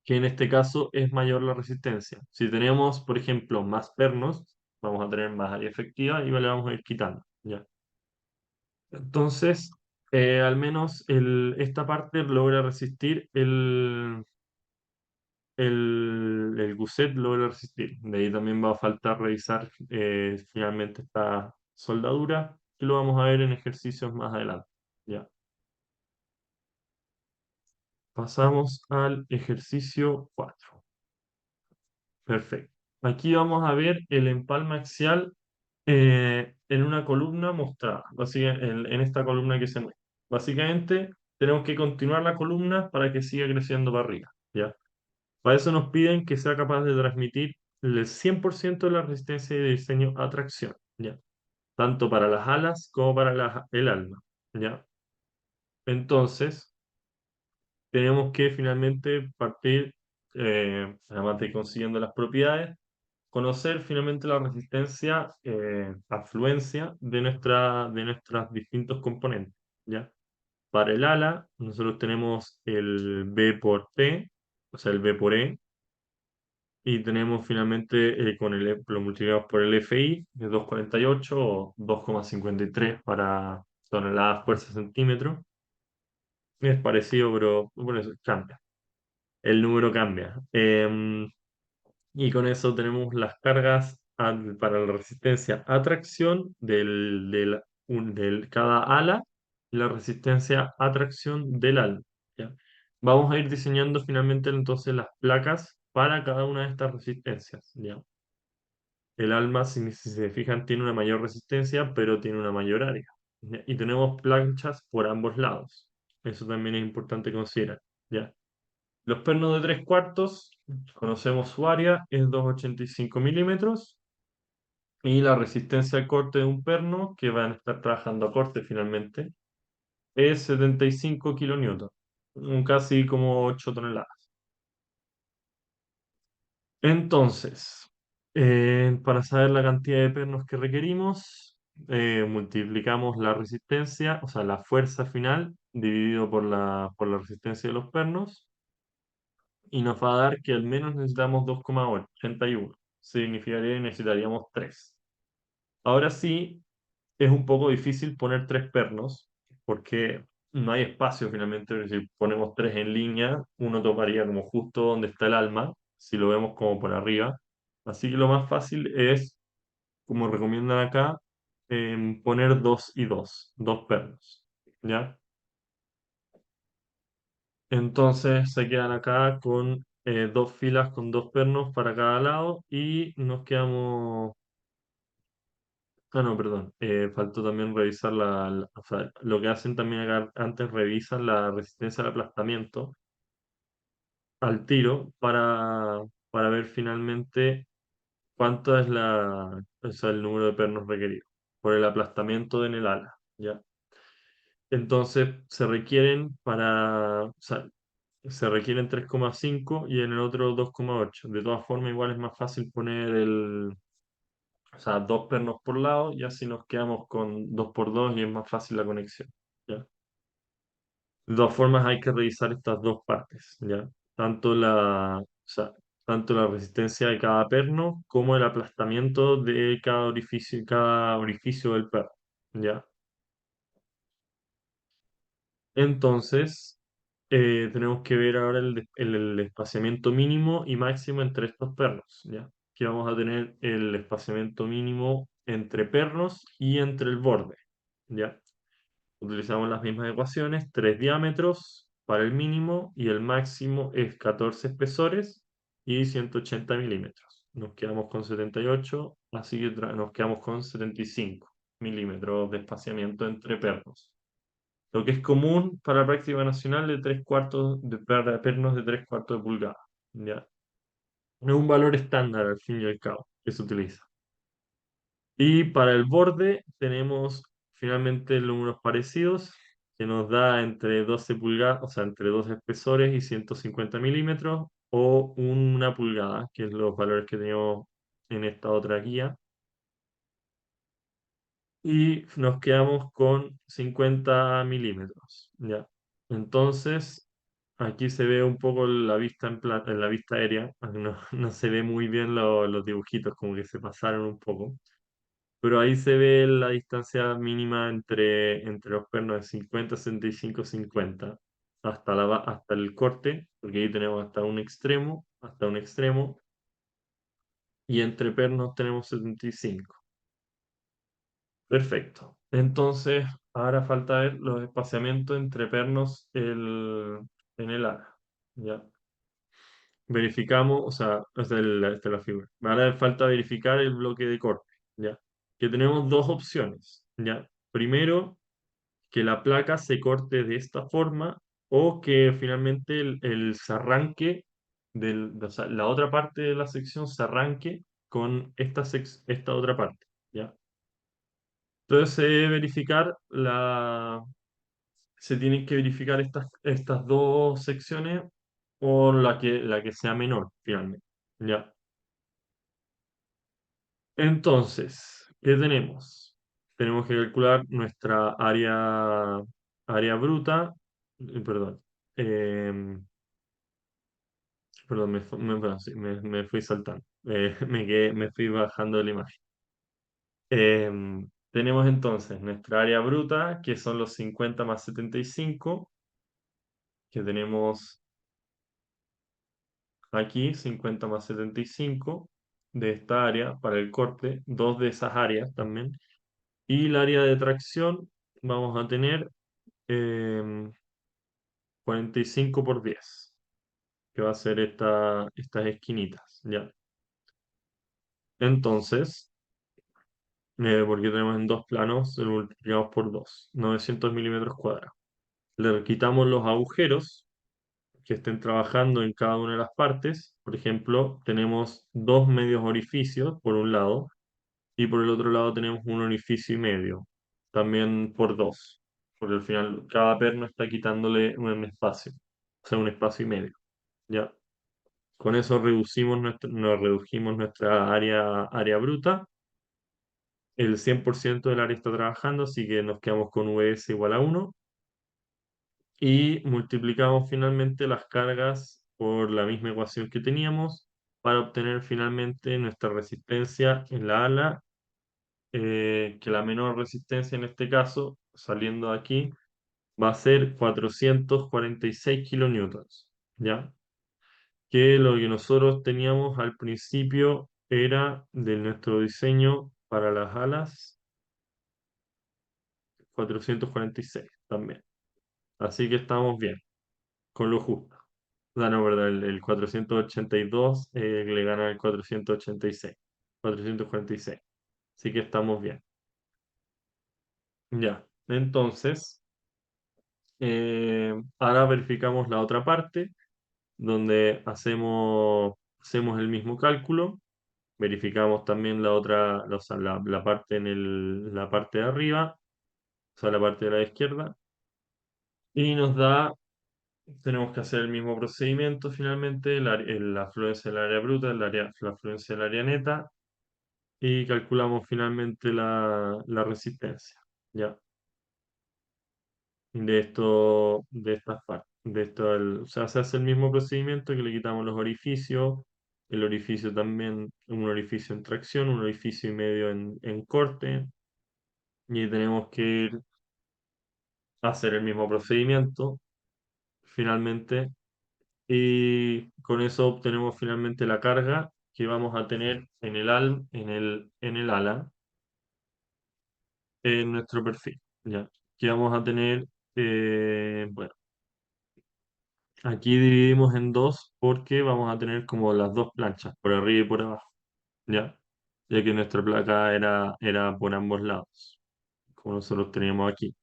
Que en este caso es mayor la resistencia. Si tenemos, por ejemplo, más pernos, vamos a tener más área efectiva y le vamos a ir quitando, ¿ya? Entonces, al menos esta parte logra resistir el gusset logra resistir. De ahí también va a faltar revisar finalmente esta soldadura, que lo vamos a ver en ejercicios más adelante. Ya, pasamos al ejercicio 4. Perfecto. Aquí vamos a ver el empalme axial en una columna mostrada, en esta columna que se muestra. Básicamente, tenemos que continuar la columna para que siga creciendo para arriba. ¿Ya? Para eso nos piden que sea capaz de transmitir el 100% de la resistencia de diseño a tracción, ¿ya? Tanto para las alas como para el alma, ¿ya? Entonces, tenemos que finalmente partir, además de consiguiendo las propiedades, conocer finalmente la resistencia a fluencia de nuestros distintos componentes, ¿ya? Para el ala, nosotros tenemos el B por P, o sea, el B por E, y tenemos finalmente lo multiplicamos por el FI de 2,48 o 2,53 para toneladas fuerza centímetro. Es parecido, pero bueno, eso cambia. El número cambia. Y con eso tenemos las cargas para la resistencia a tracción del cada ala y la resistencia a tracción del ala. ¿Ya? Vamos a ir diseñando finalmente entonces las placas para cada una de estas resistencias. ¿Ya? El alma, si se fijan, tiene una mayor resistencia, pero tiene una mayor área. ¿Ya? Y tenemos planchas por ambos lados. Eso también es importante considerar. ¿Ya? Los pernos de 3 cuartos, conocemos su área, es 2,85 milímetros. Y la resistencia al corte de un perno, que van a estar trabajando a corte finalmente, es 75 kilonewton, casi como 8 toneladas. Entonces, para saber la cantidad de pernos que requerimos, multiplicamos la resistencia, o sea, la fuerza final, dividido por la resistencia de los pernos, y nos va a dar que al menos necesitamos 2,81. Significaría que necesitaríamos 3. Ahora sí, es un poco difícil poner 3 pernos, porque no hay espacio finalmente. Si ponemos 3 en línea, uno toparía como justo donde está el alma, si lo vemos como por arriba. Así que lo más fácil es, como recomiendan acá, poner dos y dos pernos, ¿ya? Entonces se quedan acá con dos filas con dos pernos para cada lado y nos quedamos... Ah, no, perdón. Faltó también revisar o sea, lo que hacen también acá antes revisan la resistencia al aplastamiento al tiro para ver finalmente cuánto es o sea, el número de pernos requerido por el aplastamiento en el ala, ¿ya? Entonces se requieren o sea, se requieren 3,5 y en el otro 2,8. De todas formas, igual es más fácil poner o sea, dos pernos por lado y así nos quedamos con 2 por 2 y es más fácil la conexión, ¿ya? De todas formas, hay que revisar estas dos partes, ¿ya? O sea, tanto la resistencia de cada perno como el aplastamiento de cada orificio del perno, ¿ya? Entonces, tenemos que ver ahora el espaciamiento mínimo y máximo entre estos pernos, ¿ya? Que vamos a tener el espaciamiento mínimo entre pernos y entre el borde, ¿ya? Utilizamos las mismas ecuaciones, 3 diámetros para el mínimo y el máximo es 14 espesores y 180 milímetros. Nos quedamos con 78, así que nos quedamos con 75 milímetros de espaciamiento entre pernos. Lo que es común para la práctica nacional de 3 cuartos para pernos de 3 cuartos de pulgada. ¿Ya? Es un valor estándar al fin y al cabo que se utiliza. Y para el borde tenemos finalmente números parecidos que nos da entre 12 pulgadas, o sea, entre 2 espesores y 150 milímetros o 1 pulgada, que es los valores que tenemos en esta otra guía. Y nos quedamos con 50 milímetros, ¿ya? Entonces, aquí se ve un poco la vista en la vista aérea, no, no se ve muy bien los dibujitos, como que se pasaron un poco, pero ahí se ve la distancia mínima entre los pernos de 50, 65, 50, hasta el corte, porque ahí tenemos hasta un extremo, y entre pernos tenemos 75. Perfecto. Entonces, ahora falta ver los espaciamientos entre pernos en el ala. ¿Ya? Verificamos, o sea, esta es la figura. Ahora falta verificar el bloque de corte. ¿Ya? Que tenemos dos opciones. ¿Ya? Primero, que la placa se corte de esta forma o que finalmente se arranque o sea, la otra parte de la sección se arranque con esta otra parte. ¿Ya? Entonces se tienen que verificar estas dos secciones por la que sea menor, finalmente. ¿Ya? Entonces, ¿qué tenemos? Tenemos que calcular nuestra área bruta, perdón, em, perdón, perdón, sí, me fui saltando, me fui bajando de la imagen. Tenemos entonces nuestra área bruta, que son los 50 más 75 que tenemos aquí, 50 más 75 de esta área para el corte, dos de esas áreas también. Y el área de tracción vamos a tener 45 por 10 que va a ser estas esquinitas, ¿ya? Entonces, porque tenemos en dos planos, lo multiplicamos por 2 900 milímetros cuadrados. Le quitamos los agujeros que estén trabajando en cada una de las partes. Por ejemplo, tenemos dos medios orificios por un lado y por el otro lado tenemos un orificio y medio, también por 2, porque al final cada perno está quitándole un espacio, o sea, un espacio y medio. ¿Ya? Con eso nos redujimos nuestra área bruta. El 100% del área está trabajando, así que nos quedamos con VS igual a 1 y multiplicamos finalmente las cargas por la misma ecuación que teníamos para obtener finalmente nuestra resistencia en la ala, que la menor resistencia en este caso, saliendo de aquí, va a ser 446 kilonewtons, ¿ya? Que lo que nosotros teníamos al principio era de nuestro diseño para las alas 446 también. Así que estamos bien, con lo justo. No, verdad, el 482 le gana al 486. 446. Así que estamos bien. Ya. Entonces, ahora verificamos la otra parte, donde hacemos el mismo cálculo. Verificamos también la otra, o sea, la parte la parte de arriba, o sea, la parte de la izquierda. Y nos da, tenemos que hacer el mismo procedimiento finalmente, la afluencia del área bruta, la afluencia del área neta, y calculamos finalmente la resistencia. ¿Ya? De estas partes. O sea, se hace el mismo procedimiento que le quitamos los orificios, el orificio también, un orificio en tracción, un orificio y medio en corte, y tenemos que ir a hacer el mismo procedimiento finalmente, y con eso obtenemos finalmente la carga que vamos a tener en el ala, en nuestro perfil. ¿Ya? Que vamos a tener, bueno, aquí dividimos en dos porque vamos a tener como las dos planchas, por arriba y por abajo, ¿ya? Ya que nuestra placa era por ambos lados, como nosotros teníamos aquí.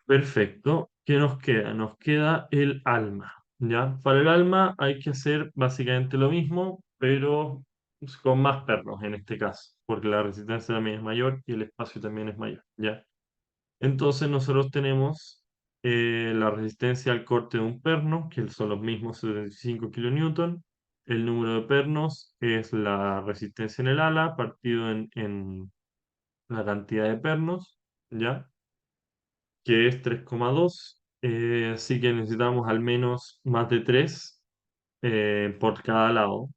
Perfecto. ¿Qué nos queda? Nos queda el alma, ¿ya? Para el alma hay que hacer básicamente lo mismo, pero con más pernos en este caso, porque la resistencia también es mayor y el espacio también es mayor, ¿ya? Entonces nosotros tenemos la resistencia al corte de un perno, que son los mismos 75 kilonewton. El número de pernos es la resistencia en el ala partido en la cantidad de pernos, ¿ya? Que es 3,2. Así que necesitamos al menos más de 3 por cada lado.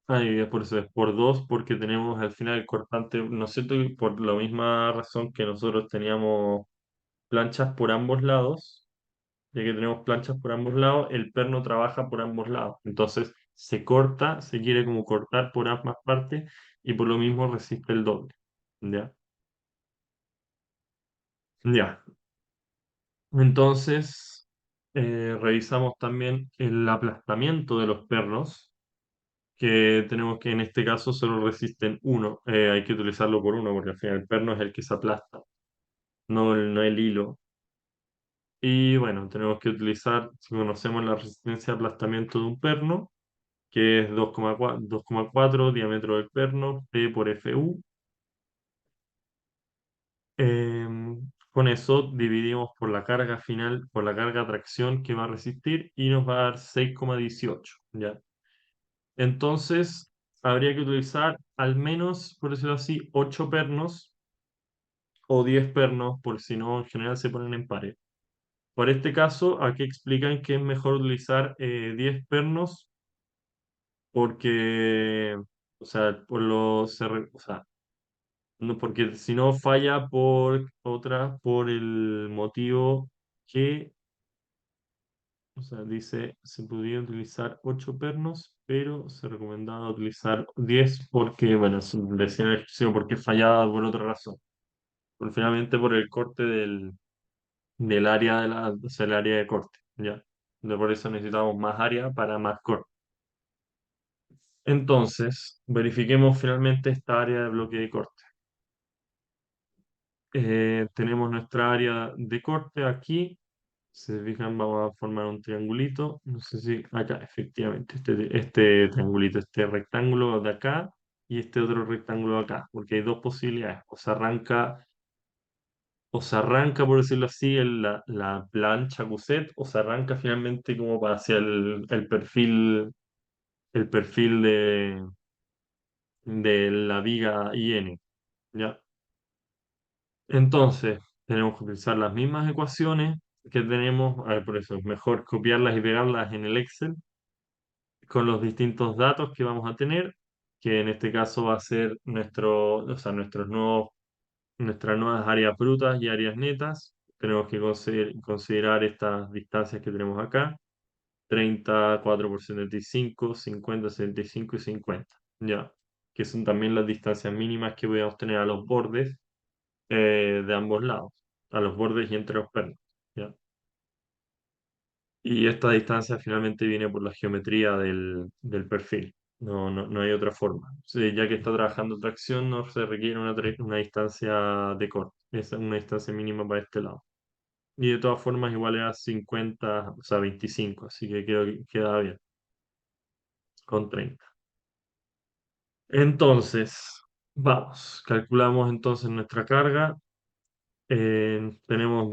Por eso es por 2 porque tenemos al final el cortante, no sé, por la misma razón que nosotros teníamos planchas por ambos lados, ya que tenemos planchas por ambos lados, el perno trabaja por ambos lados. Entonces se corta, se quiere como cortar por ambas partes y por lo mismo resiste el doble. ¿Ya? Ya. Entonces, revisamos también el aplastamiento de los pernos, que tenemos que en este caso solo resisten uno. Hay que utilizarlo por uno porque al final el perno es el que se aplasta, no el hilo. Y bueno, tenemos que utilizar, si conocemos la resistencia de aplastamiento de un perno, que es 2,4 diámetro del perno, P por FU. Con eso dividimos por la carga final, por la carga tracción que va a resistir y nos va a dar 6,18, ¿ya? Entonces, habría que utilizar al menos, por decirlo así, 8 pernos o 10 pernos, por si no, en general se ponen en pares. Por este caso, aquí explican que es mejor utilizar 10 pernos porque, o sea, o sea, no, porque si no falla por el motivo que, o sea, dice, se podría utilizar 8 pernos, pero se recomendaba utilizar 10 porque, bueno, decía en la descripción porque fallaba por otra razón. Finalmente por el corte del área o sea, el área de corte, ¿ya? Por eso necesitamos más área para más corte. Entonces, verifiquemos finalmente esta área de bloque de corte. Tenemos nuestra área de corte aquí. Si se fijan, vamos a formar un triangulito. No sé si acá, efectivamente, este triangulito, este rectángulo de acá y este otro rectángulo de acá, porque hay dos posibilidades. O se arranca, por decirlo así, la plancha Cuset, o se arranca finalmente como para hacia el perfil de la viga IN. ¿Ya? Entonces, tenemos que utilizar las mismas ecuaciones que tenemos, a ver, por eso es mejor copiarlas y pegarlas en el Excel con los distintos datos que vamos a tener, que en este caso va a ser o sea, nuestras nuevas áreas brutas y áreas netas. Tenemos que considerar estas distancias que tenemos acá. 30 4 por 75 50 75 y 50. Ya, que son también las distancias mínimas que voy a obtener a los bordes de ambos lados, a los bordes y entre los pernos. ¿Ya? Y esta distancia finalmente viene por la geometría del perfil. No hay otra forma. Sí, ya que está trabajando tracción, no se requiere una distancia de corte. Es una distancia mínima para este lado. Y de todas formas, igual era 50, o sea, 25, así que creo que queda bien con 30. Entonces, vamos, calculamos entonces nuestra carga. Tenemos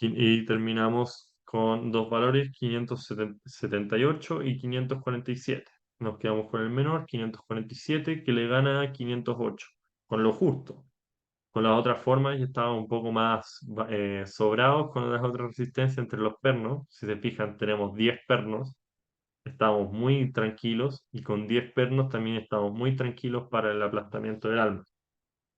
y terminamos con dos valores, 578 y 547. Nos quedamos con el menor, 547, que le gana a 508, con lo justo. Con las otras formas ya estaba un poco más sobrados con las otras resistencias entre los pernos. Si se fijan, tenemos 10 pernos, estamos muy tranquilos, y con 10 pernos también estamos muy tranquilos para el aplastamiento del alma.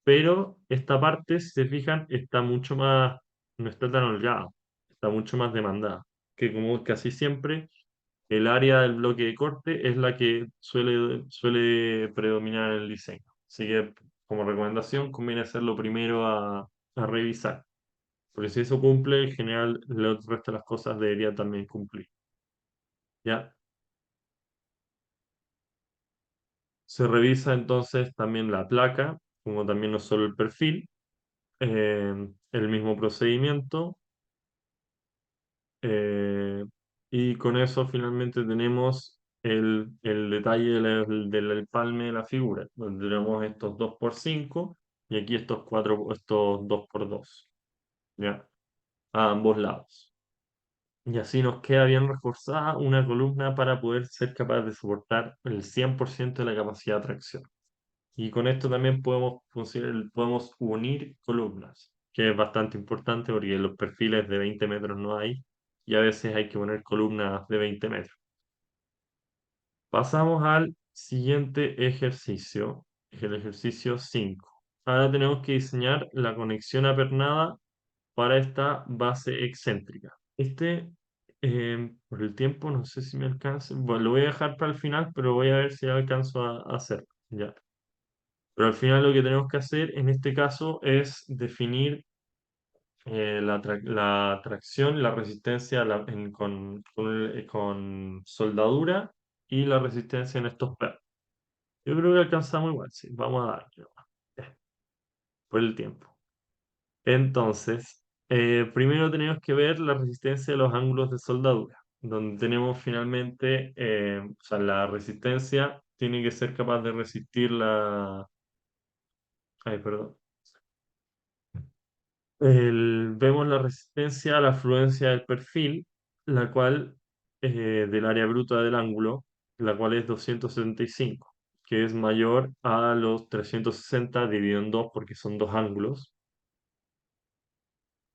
Pero esta parte, si se fijan, está mucho más, no está tan holgada, está mucho más demandada. Que como casi siempre, el área del bloque de corte es la que suele predominar en el diseño. Así que, como recomendación, conviene hacerlo primero a revisar. Porque si eso cumple, en general, el resto de las cosas debería también cumplir. ¿Ya? Se revisa entonces también la placa, como también no solo el perfil, el mismo procedimiento. Eh, y con eso finalmente tenemos el detalle del empalme de la figura, donde tenemos estos 2 por 5 y aquí estos 2 por 2, ¿ya? A ambos lados. Y así nos queda bien reforzada una columna para poder ser capaz de soportar el 100% de la capacidad de tracción. Y con esto también podemos unir columnas, que es bastante importante porque los perfiles de 20 metros no hay y a veces hay que poner columnas de 20 metros. Pasamos al siguiente ejercicio, el ejercicio 5. Ahora tenemos que diseñar la conexión apernada para esta base excéntrica. Por el tiempo, no sé si me alcanza. Bueno, lo voy a dejar para el final, pero voy a ver si alcanzo a hacerlo. Ya. Pero al final lo que tenemos que hacer en este caso es definir la tracción, la resistencia con soldadura y la resistencia en estos pernos. Yo creo que alcanzamos igual, sí. Vamos a darle ya, por el tiempo. Entonces, primero tenemos que ver la resistencia de los ángulos de soldadura, donde tenemos finalmente, o sea, la resistencia tiene que ser capaz de resistir la... Ay, perdón. Vemos la resistencia a la afluencia del perfil, la cual, del área bruta del ángulo, la cual es 275, que es mayor a los 360 dividido en 2 porque son dos ángulos,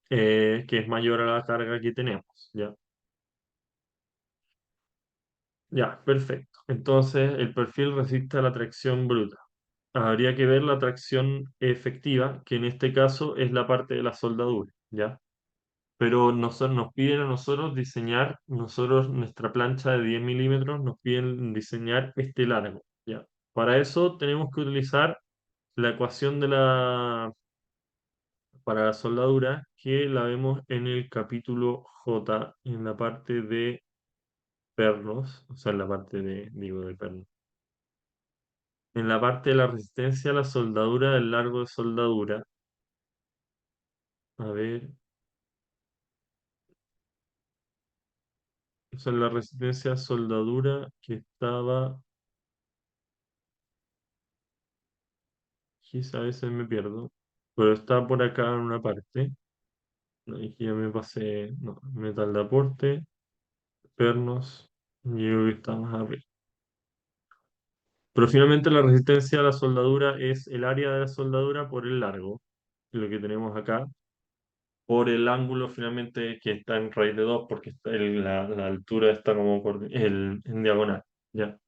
que es mayor a la carga que tenemos. ¿Ya? Ya, perfecto. Entonces, el perfil resiste a la tracción bruta. Habría que ver la tracción efectiva, que en este caso es la parte de la soldadura. ¿Ya? Pero nos piden a nosotros diseñar, nuestra plancha de 10 milímetros, nos piden diseñar este largo, ¿ya? Para eso tenemos que utilizar la ecuación para la soldadura, que la vemos en el capítulo J, en la parte de pernos, o sea, en la parte de pernos. En la parte de la resistencia a la soldadura del largo de soldadura, a ver, o sea, la resistencia a soldadura que estaba. Quizá a veces me pierdo, pero está por acá en una parte. No, y ya me pasé, no, metal de aporte, pernos, y creo que está más arriba. Pero finalmente la resistencia a la soldadura es el área de la soldadura por el largo, lo que tenemos acá, por el ángulo finalmente que está en raíz de 2 porque la altura está como en diagonal, ¿ya?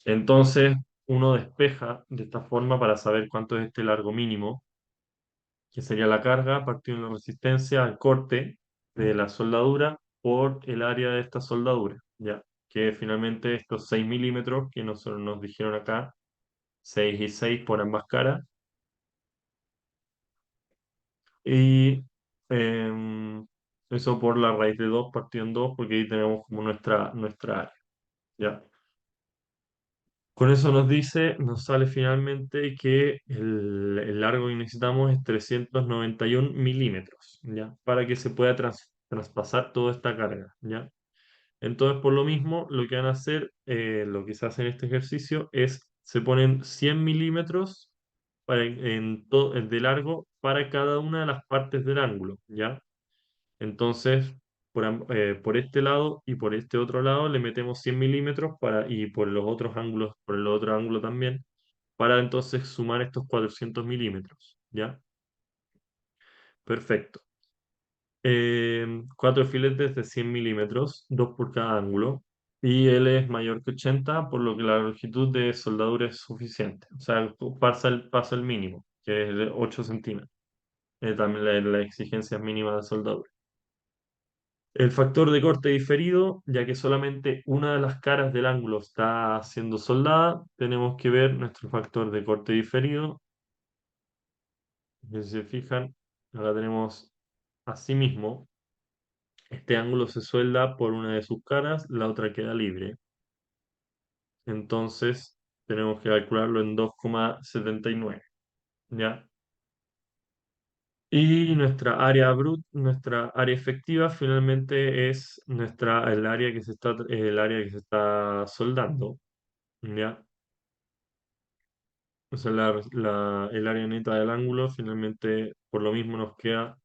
Entonces uno despeja de esta forma para saber cuánto es este largo mínimo, que sería la carga partiendo de la resistencia al corte de la soldadura por el área de esta soldadura, ¿ya? Que finalmente estos 6 milímetros que nosotros nos dijeron acá, 6 y 6 por ambas caras, y em, eso por la raíz de 2 partido en 2 porque ahí tenemos como nuestra área, ¿ya? Con eso nos dice, nos sale finalmente que el largo que necesitamos es 391 milímetros, ¿ya? Para que se pueda traspasar toda esta carga, ¿ya? Entonces, por lo mismo, lo que van a hacer, lo que se hace en este ejercicio es, se ponen 100 milímetros de largo para cada una de las partes del ángulo, ¿ya? Entonces, por este lado y por este otro lado le metemos 100 milímetros y por los otros ángulos, por el otro ángulo también, para entonces sumar estos 400 milímetros, ¿ya? Perfecto. Cuatro filetes de 100 milímetros, dos por cada ángulo, y L es mayor que 80, por lo que la longitud de soldadura es suficiente. O sea, pasa el mínimo, que es de 8 centímetros. También la exigencia mínima de soldadura. El factor de corte diferido, ya que solamente una de las caras del ángulo está siendo soldada, tenemos que ver nuestro factor de corte diferido. Si se fijan, acá tenemos asimismo, este ángulo se suelda por una de sus caras, la otra queda libre. Entonces, tenemos que calcularlo en 2,79, ¿ya? Y nuestra área efectiva finalmente es el área que se está soldando, ¿ya? O sea, el área neta del ángulo finalmente por lo mismo nos queda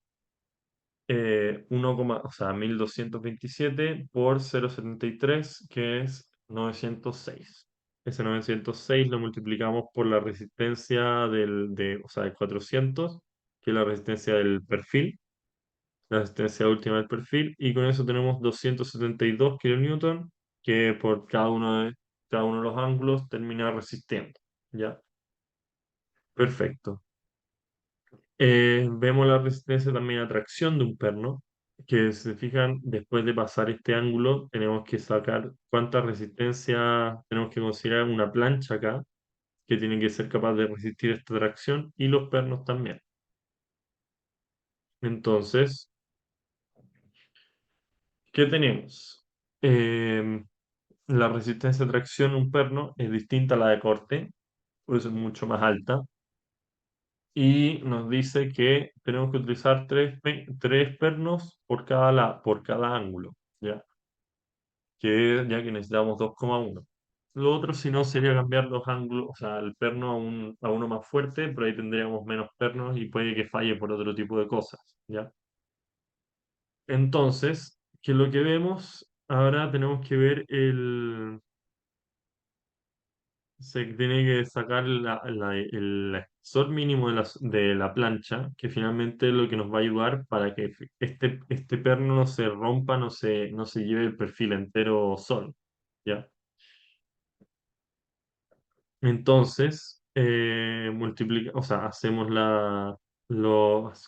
1227 por 0,73 que es 906. Ese 906 lo multiplicamos por la resistencia o sea, de 400, que es la resistencia del perfil, la resistencia última del perfil, y con eso tenemos 272 kilonewton, que por cada uno de los ángulos termina resistiendo. ¿Ya? Perfecto. Vemos la resistencia también a tracción de un perno, que si se fijan, después de pasar este ángulo, tenemos que sacar cuánta resistencia tenemos que considerar una plancha acá, que tiene que ser capaz de resistir esta tracción, y los pernos también. Entonces, ¿qué tenemos? La resistencia a tracción de un perno es distinta a la de corte, por eso es mucho más alta. Y nos dice que tenemos que utilizar tres pernos por cada ángulo, ¿ya? Ya que necesitamos 2,1. Lo otro, si no, sería cambiar los ángulos, o sea, el perno a uno más fuerte, pero ahí tendríamos menos pernos y puede que falle por otro tipo de cosas, ¿ya? Entonces, ¿qué es lo que vemos? Ahora tenemos que ver se tiene que sacar el espesor mínimo de la plancha, que finalmente es lo que nos va a ayudar para que este perno no se rompa, no se lleve el perfil entero solo, ¿ya? Entonces, o sea,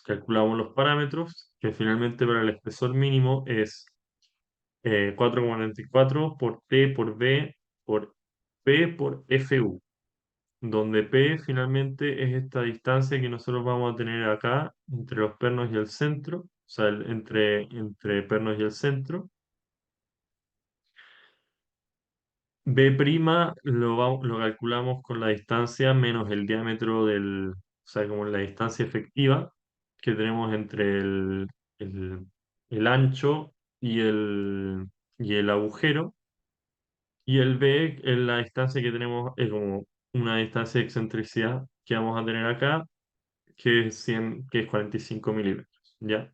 calculamos los parámetros, que finalmente para el espesor mínimo es 4,44 por T por B por P por FU, donde P finalmente es esta distancia que nosotros vamos a tener acá entre los pernos y el centro, o sea, entre pernos y el centro. B' lo calculamos con la distancia menos el diámetro o sea, como la distancia efectiva que tenemos entre el, el ancho y el agujero. Y el B es la distancia que tenemos, es como una distancia de excentricidad que vamos a tener acá, que es 45 milímetros, ¿ya?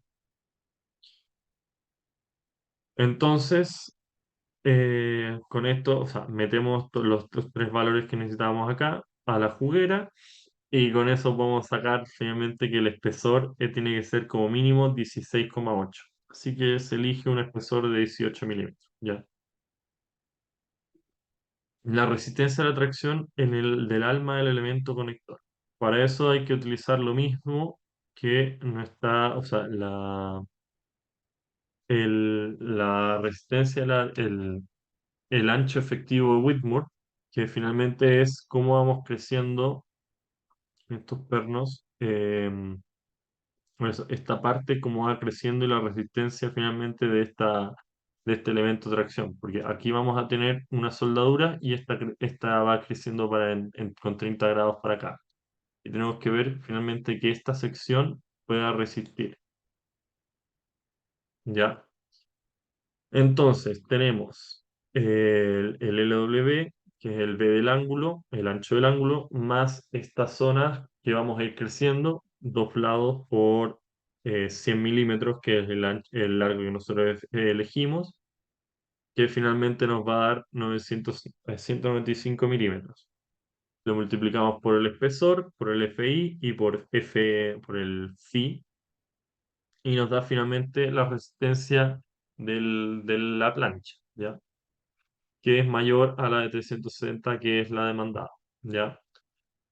Entonces, con esto, o sea, metemos los tres valores que necesitamos acá a la juguera y con eso podemos sacar finalmente que el espesor tiene que ser como mínimo 16,8. Así que se elige un espesor de 18 milímetros, ¿ya? La resistencia a la tracción del alma del elemento conector. Para eso hay que utilizar lo mismo que no está, o sea, la resistencia, el ancho efectivo de Whitmore, que finalmente es cómo vamos creciendo estos pernos, pues, esta parte, cómo va creciendo y la resistencia finalmente de este elemento de tracción, porque aquí vamos a tener una soldadura y esta va creciendo con 30 grados para acá. Y tenemos que ver finalmente que esta sección pueda resistir, ¿ya? Entonces, tenemos el LW, que es el B del ángulo, el ancho del ángulo, más estas zonas que vamos a ir creciendo, doblados por 100 milímetros, que es el largo que nosotros elegimos, que finalmente nos va a dar 195 milímetros. Lo multiplicamos por el espesor, por el FI y por el Phi, y nos da finalmente la resistencia de la plancha, ¿ya? Que es mayor a la de 360, que es la demandada, ¿ya?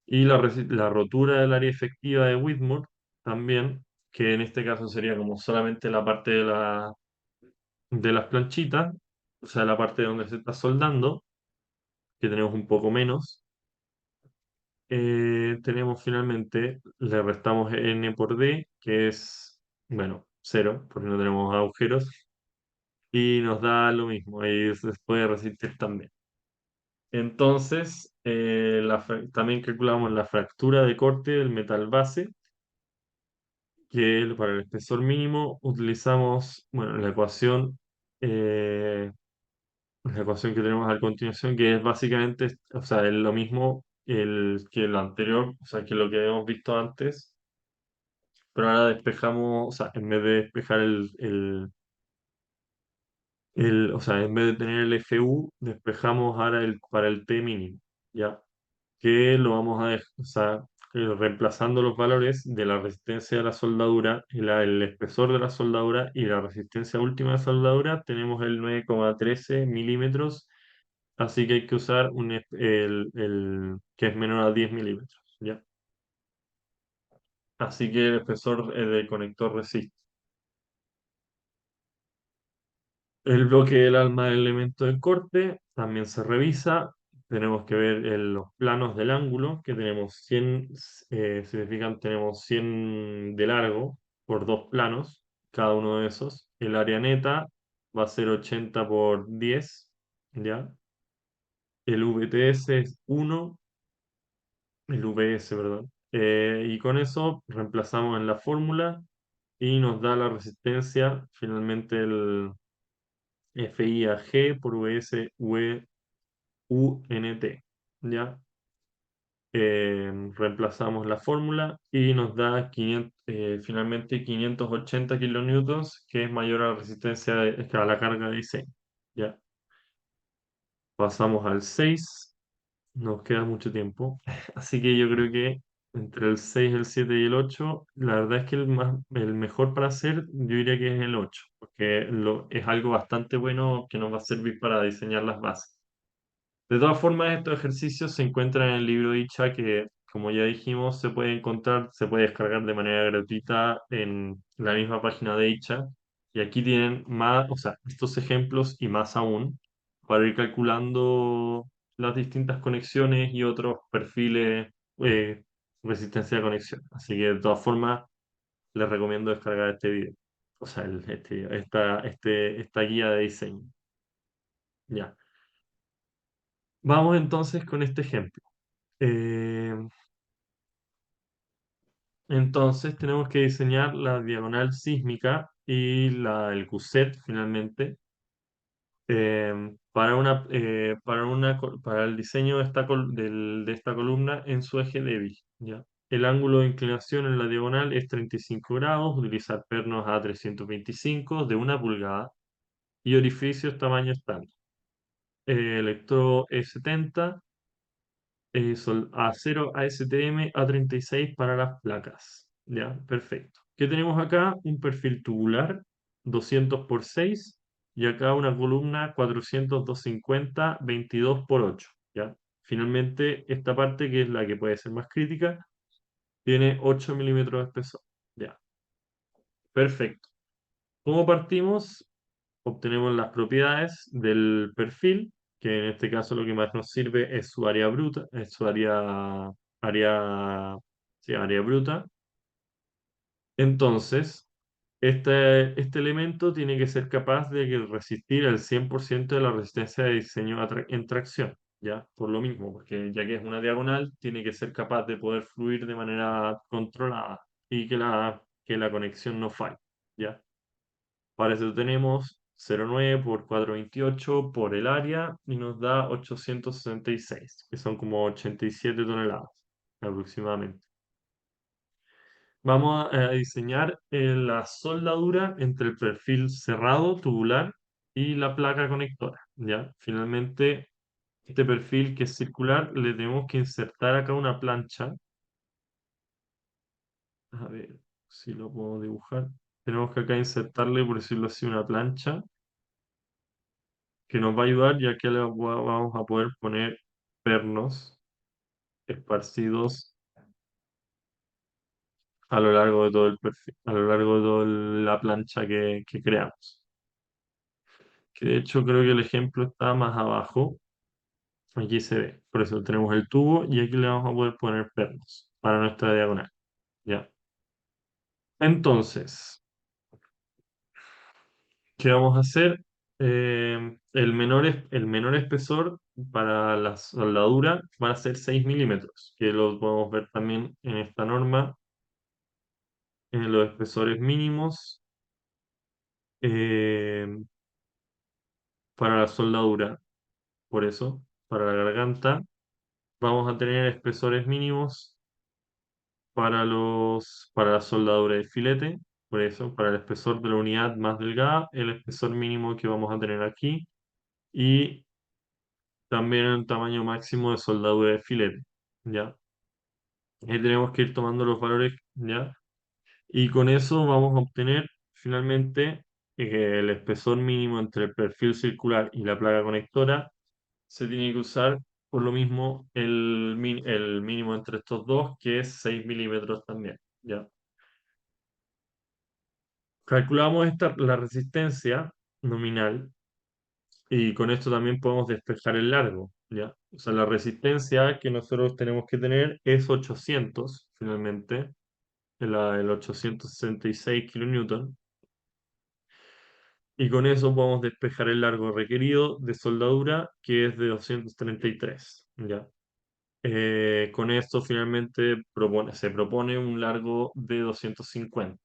Y la rotura del área efectiva de Whitmore también, que en este caso sería como solamente la parte de las planchitas, o sea, la parte donde se está soldando, que tenemos un poco menos. Tenemos finalmente, le restamos n por d, que es, bueno, cero, porque no tenemos agujeros, y nos da lo mismo, ahí se puede resistir también. Entonces, también calculamos la fractura de corte del metal base, que para el espesor mínimo utilizamos, bueno, la ecuación que tenemos a continuación, que es básicamente, o sea, es lo mismo que lo anterior, o sea, que lo que hemos visto antes, pero ahora despejamos, o sea, en vez de despejar o sea, en vez de tener el FU, despejamos ahora para el T mínimo, ¿ya? Que lo vamos a dejar, o sea, reemplazando los valores de la resistencia de la soldadura, el espesor de la soldadura y la resistencia última de soldadura, tenemos el 9,13 milímetros, así que hay que usar que es menor a 10 milímetros, ¿ya? Así que el espesor del conector resiste. El bloque del alma del elemento de corte también se revisa. Tenemos que ver los planos del ángulo, que tenemos 100, significan tenemos 100 de largo por dos planos, cada uno de esos. El área neta va a ser 80 por 10, ¿ya? El VTS es 1, el VS, perdón. Y con eso reemplazamos en la fórmula y nos da la resistencia, finalmente el FIAG por VS UNT, ¿ya? Reemplazamos la fórmula y nos da finalmente 580 kilonewtons, que es mayor a la resistencia a la carga de diseño, ¿ya? Pasamos al 6, nos queda mucho tiempo, así que yo creo que entre el 6, el 7 y el 8, la verdad es que el mejor para hacer, yo diría que es el 8, porque es algo bastante bueno que nos va a servir para diseñar las bases. De todas formas, estos ejercicios se encuentran en el libro Dicha, que, como ya dijimos, se puede encontrar, se puede descargar de manera gratuita en la misma página de Dicha. Y aquí tienen más, o sea, estos ejemplos y más aún, para ir calculando las distintas conexiones y otros perfiles, resistencia de conexión. Así que, de todas formas, les recomiendo descargar este video, o sea, esta guía de diseño. Ya. Vamos entonces con este ejemplo. Eh, entonces tenemos que diseñar la diagonal sísmica y el gusset finalmente, para el diseño de de esta columna en su eje débil, ¿ya? El ángulo de inclinación en la diagonal es 35 grados, utilizar pernos a 325 de 1 pulgada y orificios tamaño estándar. Electrodo E70, acero ASTM A36 para las placas. Ya, perfecto. ¿Qué tenemos acá? Un perfil tubular 200 por 6 y acá una columna 400 250 22 por 8. ¿Ya? Finalmente, esta parte, que es la que puede ser más crítica, tiene 8 milímetros de espesor. Ya, perfecto. ¿Cómo partimos? Obtenemos las propiedades del perfil, que en este caso lo que más nos sirve es su área bruta, es su área, sí, área bruta. Entonces, este elemento tiene que ser capaz de resistir el 100% de la resistencia de diseño en tracción, ¿ya? Por lo mismo, porque ya que es una diagonal, tiene que ser capaz de poder fluir de manera controlada y que la conexión no falle, ¿ya? Para eso tenemos 0,9 por 428 por el área y nos da 866, que son como 87 toneladas aproximadamente. Vamos a diseñar la soldadura entre el perfil cerrado tubular y la placa conectora, ¿ya? Finalmente, este perfil que es circular, le tenemos que insertar acá una plancha. A ver si lo puedo dibujar. Tenemos que acá insertarle, por decirlo así, una plancha que nos va a ayudar, ya que vamos a poder poner pernos esparcidos a lo largo de todo el perfil, a lo largo de toda la plancha que creamos. Que de hecho creo que el ejemplo está más abajo. Aquí se ve. Por eso tenemos el tubo y aquí le vamos a poder poner pernos para nuestra diagonal. ¿Ya? Entonces, ¿qué vamos a hacer? El menor espesor para la soldadura va a ser 6 milímetros, que lo podemos ver también en esta norma, en los espesores mínimos eh, para la soldadura. Por eso, para la garganta, vamos a tener espesores mínimos para la soldadura de filete. Por eso, para el espesor de la unidad más delgada, el espesor mínimo que vamos a tener aquí. Y también el tamaño máximo de soldadura de filete, ¿ya? Ahí tenemos que ir tomando los valores, ¿ya? Y con eso vamos a obtener finalmente el espesor mínimo entre el perfil circular y la placa conectora. Se tiene que usar por lo mismo el mínimo entre estos dos, que es 6 milímetros también, ¿ya? Calculamos la resistencia nominal y con esto también podemos despejar el largo, ¿ya? O sea, la resistencia que nosotros tenemos que tener es 800, finalmente, el 866 kilonewton, y con eso podemos despejar el largo requerido de soldadura, que es de 233, ¿ya? Con esto finalmente se propone un largo de 250,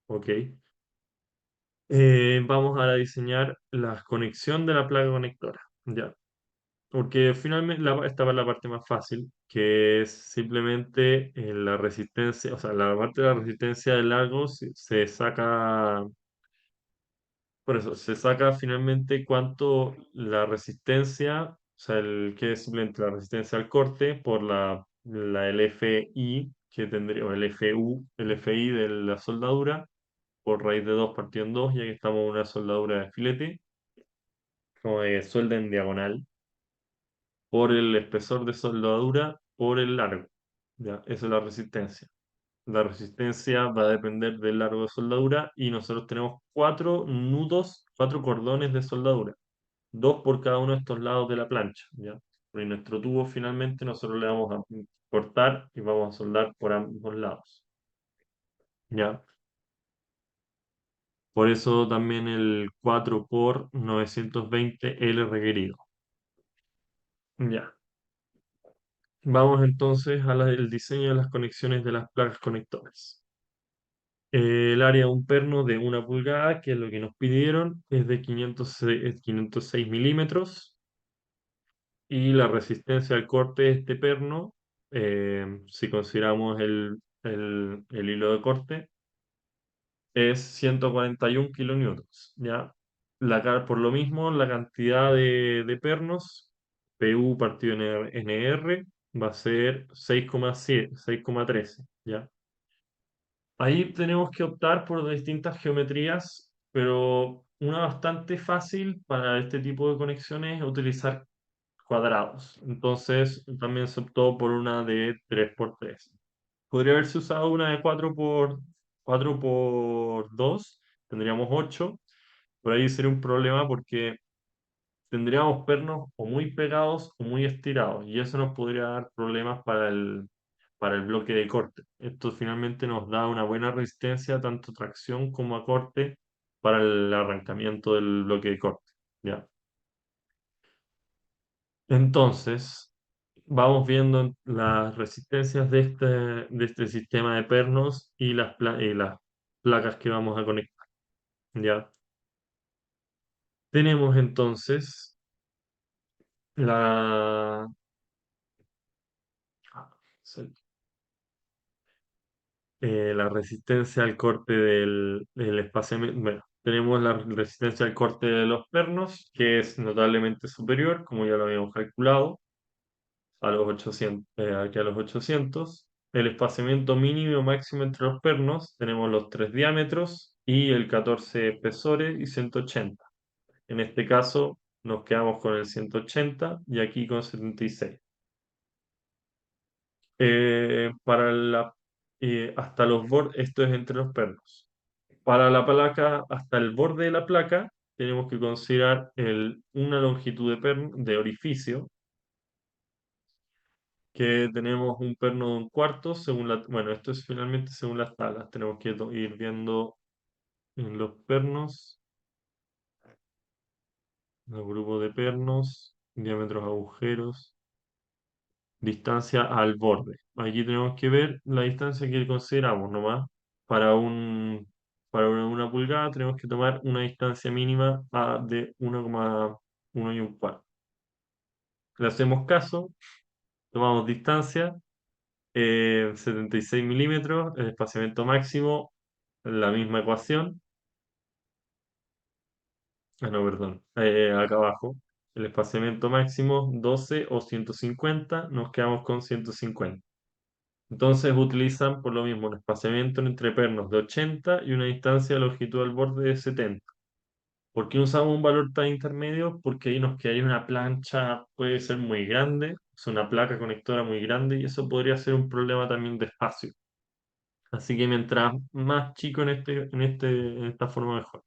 ¿ok? Vamos a diseñar la conexión de la placa conectora, ¿ya? Porque finalmente esta es la parte más fácil, que es simplemente la resistencia, o sea, la parte de la resistencia del largo se saca, por eso, se saca finalmente cuánto la resistencia, o sea, que es simplemente la resistencia al corte por la LFI que tendría, o el FI de la soldadura, por raíz de 2 partido en 2, ya que estamos en una soldadura de filete, como de suelda en diagonal por el espesor de soldadura por el largo. ¿Ya? Esa es la resistencia. La resistencia va a depender del largo de soldadura y nosotros tenemos 4 nudos, 4 cordones de soldadura, 2 por cada uno de estos lados de la plancha. ¿Ya? En nuestro tubo finalmente nosotros le vamos a cortar y vamos a soldar por ambos lados. ¿Ya? Por eso también el 4 por 920L requerido. Ya. Vamos entonces al diseño de las conexiones de las placas conectoras. El área de un perno de 1 pulgada, que es lo que nos pidieron, es de 506 milímetros. Y la resistencia al corte de este perno, si consideramos el hilo de corte, es 141 kilonewtons. ¿Ya? Por lo mismo, la cantidad de pernos, PU partido en NR, va a ser 6,7, 6,13. ¿Ya? Ahí tenemos que optar por distintas geometrías, pero una bastante fácil para este tipo de conexiones es utilizar cuadrados. Entonces también se optó por una de 3 por 3. Podría haberse usado una de 4 por 2, tendríamos 8. Por ahí sería un problema porque tendríamos pernos o muy pegados o muy estirados y eso nos podría dar problemas para el bloque de corte. Esto finalmente nos da una buena resistencia, tanto tracción como a corte, para el arrancamiento del bloque de corte. ¿Ya? Entonces, vamos viendo las resistencias de este sistema de pernos y las placas que vamos a conectar. ¿Ya? Tenemos entonces la, la resistencia al corte del espaciamiento. Bueno, tenemos la resistencia al corte de los pernos, que es notablemente superior, como ya lo habíamos calculado, a los 800, aquí a los 800. El espaciamiento mínimo y máximo entre los pernos, tenemos los 3 diámetros y el 14 espesores y 180. En este caso, nos quedamos con el 180 y aquí con 76. Para hasta los bordes, esto es entre los pernos. Para la placa, hasta el borde de la placa, tenemos que considerar una longitud de orificio, que tenemos un perno de un cuarto, bueno, esto es finalmente según las tablas, tenemos que ir viendo en los pernos, los grupos de pernos, diámetros agujeros, distancia al borde. Aquí tenemos que ver la distancia que consideramos nomás. Para un, para una pulgada tenemos que tomar una distancia mínima de 1,1 y un cuarto. Le hacemos caso, tomamos distancia, 76 milímetros, el espaciamiento máximo, la misma ecuación. Ah, no, perdón, acá abajo. El espaciamiento máximo 12 o 150, nos quedamos con 150. Entonces utilizan por lo mismo un espaciamiento entre pernos de 80 y una distancia de longitud al borde de 70. ¿Por qué usamos un valor tan intermedio? Porque ahí nos quedaría una plancha, puede ser muy grande, es una placa conectora muy grande y eso podría ser un problema también de espacio. Así que mientras más chico en esta forma mejor.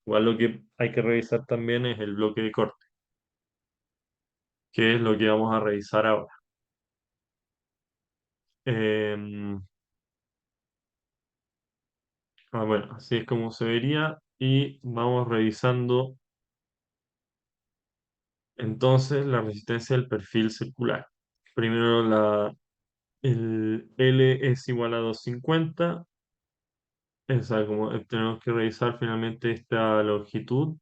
Igual lo que hay que revisar también es el bloque de corte, que es lo que vamos a revisar ahora. Em, bueno, así es como se vería y vamos revisando entonces la resistencia del perfil circular. Primero el L es igual a 250. Como tenemos que revisar finalmente esta longitud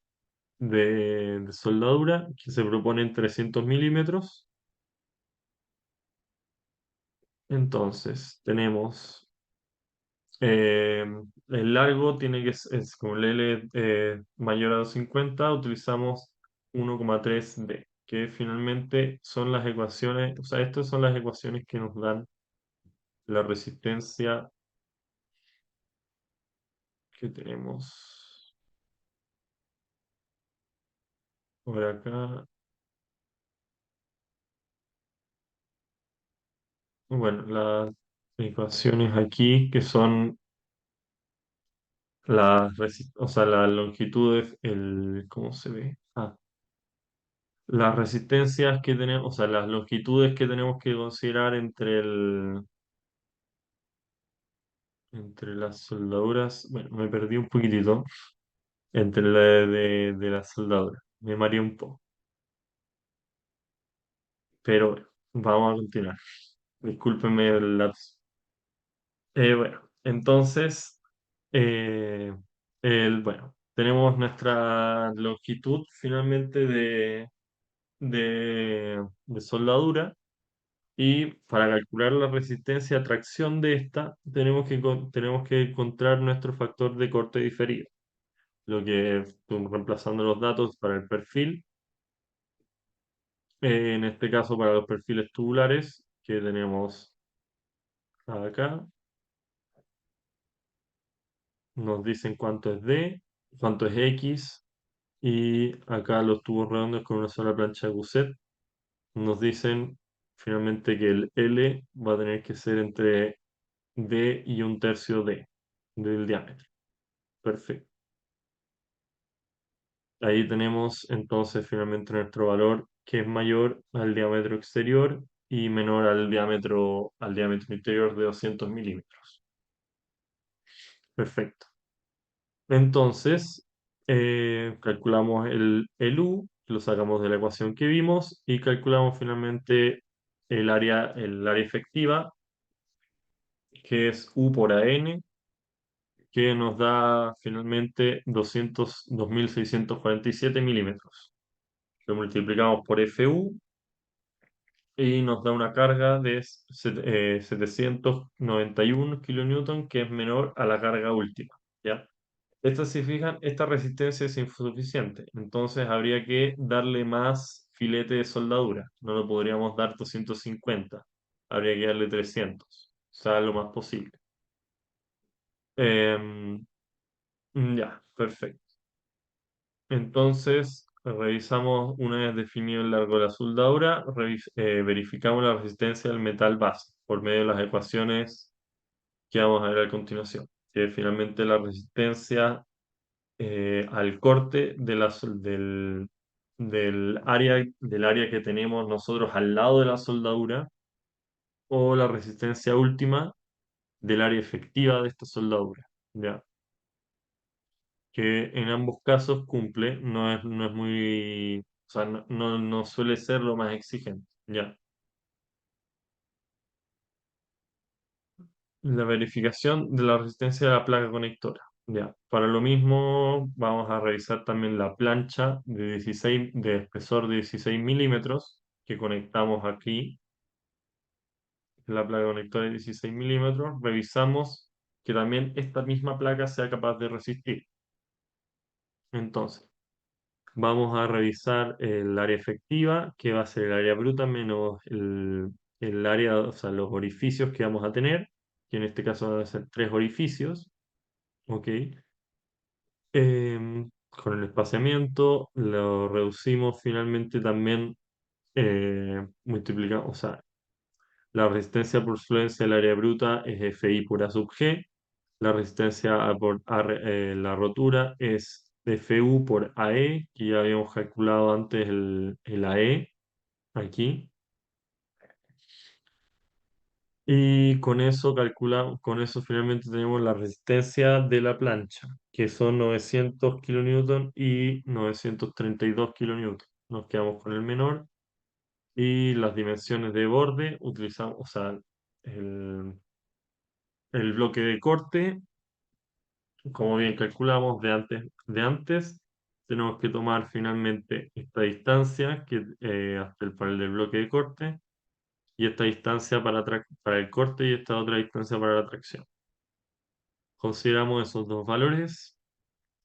de soldadura que se propone en 300 milímetros. Entonces tenemos eh, el largo tiene que es como el L mayor a 250, utilizamos 1,3D, que finalmente son las ecuaciones, o sea, estas son las ecuaciones que nos dan la resistencia que tenemos por acá. Bueno, las ecuaciones aquí que son o sea, la longitud es ¿cómo se ve? Las resistencias que tenemos, o sea, las longitudes que tenemos que considerar entre las soldaduras. Bueno, me perdí un poquitito entre la de las soldaduras. Me mareé un poco. Pero bueno, vamos a continuar. Discúlpenme el lapso. Bueno, entonces, eh, bueno, tenemos nuestra longitud finalmente de soldadura y para calcular la resistencia a tracción de esta tenemos que encontrar nuestro factor de corte diferido. Lo que, reemplazando los datos para el perfil, en este caso para los perfiles tubulares que tenemos acá, nos dicen cuánto es D, cuánto es X, y acá los tubos redondos con una sola plancha de Gusset nos dicen finalmente que el L va a tener que ser entre D y un tercio D del diámetro. Perfecto. Ahí tenemos entonces finalmente nuestro valor que es mayor al diámetro exterior y menor al diámetro interior de 200 milímetros. Perfecto. Entonces, calculamos el U, lo sacamos de la ecuación que vimos y calculamos finalmente el área efectiva, que es U por AN, que nos da finalmente 2.647 milímetros. Lo multiplicamos por FU y nos da una carga de 791 kilonewton, que es menor a la carga última, ¿ya? Esta, si fijan, esta resistencia es insuficiente, entonces habría que darle más filete de soldadura. No lo podríamos dar 250, habría que darle 300, o sea, lo más posible. Em, ya, perfecto. Entonces, revisamos, una vez definido el largo de la soldadura, verificamos la resistencia del metal base por medio de las ecuaciones que vamos a ver a continuación, que es finalmente la resistencia al corte del área que tenemos nosotros al lado de la soldadura, o la resistencia última del área efectiva de esta soldadura, ¿ya? Que en ambos casos cumple, no es muy, o sea, no suele ser lo más exigente, ¿ya? La verificación de la resistencia de la placa conectora. Ya, para lo mismo vamos a revisar también la plancha de espesor de 16 milímetros que conectamos aquí, la placa conectora de 16 milímetros. Revisamos que también esta misma placa sea capaz de resistir. Entonces, vamos a revisar el área efectiva, que va a ser el área bruta menos el área, o sea, los orificios que vamos a tener, que en este caso van a ser tres orificios. Ok. Con el espaciamiento lo reducimos finalmente también, multiplicamos, o sea, la resistencia por fluencia del área bruta es Fi por A sub G, la resistencia la rotura es Fu por AE, que ya habíamos calculado antes el AE aquí. Y con eso finalmente tenemos la resistencia de la plancha, que son 900 kilonewton y 932 kilonewton. Nos quedamos con el menor. Y las dimensiones de borde, utilizamos, o sea, el, el bloque de corte, como bien calculamos de antes, tenemos que tomar finalmente esta distancia que, hasta el panel del bloque de corte, y esta distancia para el corte y esta otra distancia para la tracción. Consideramos esos dos valores,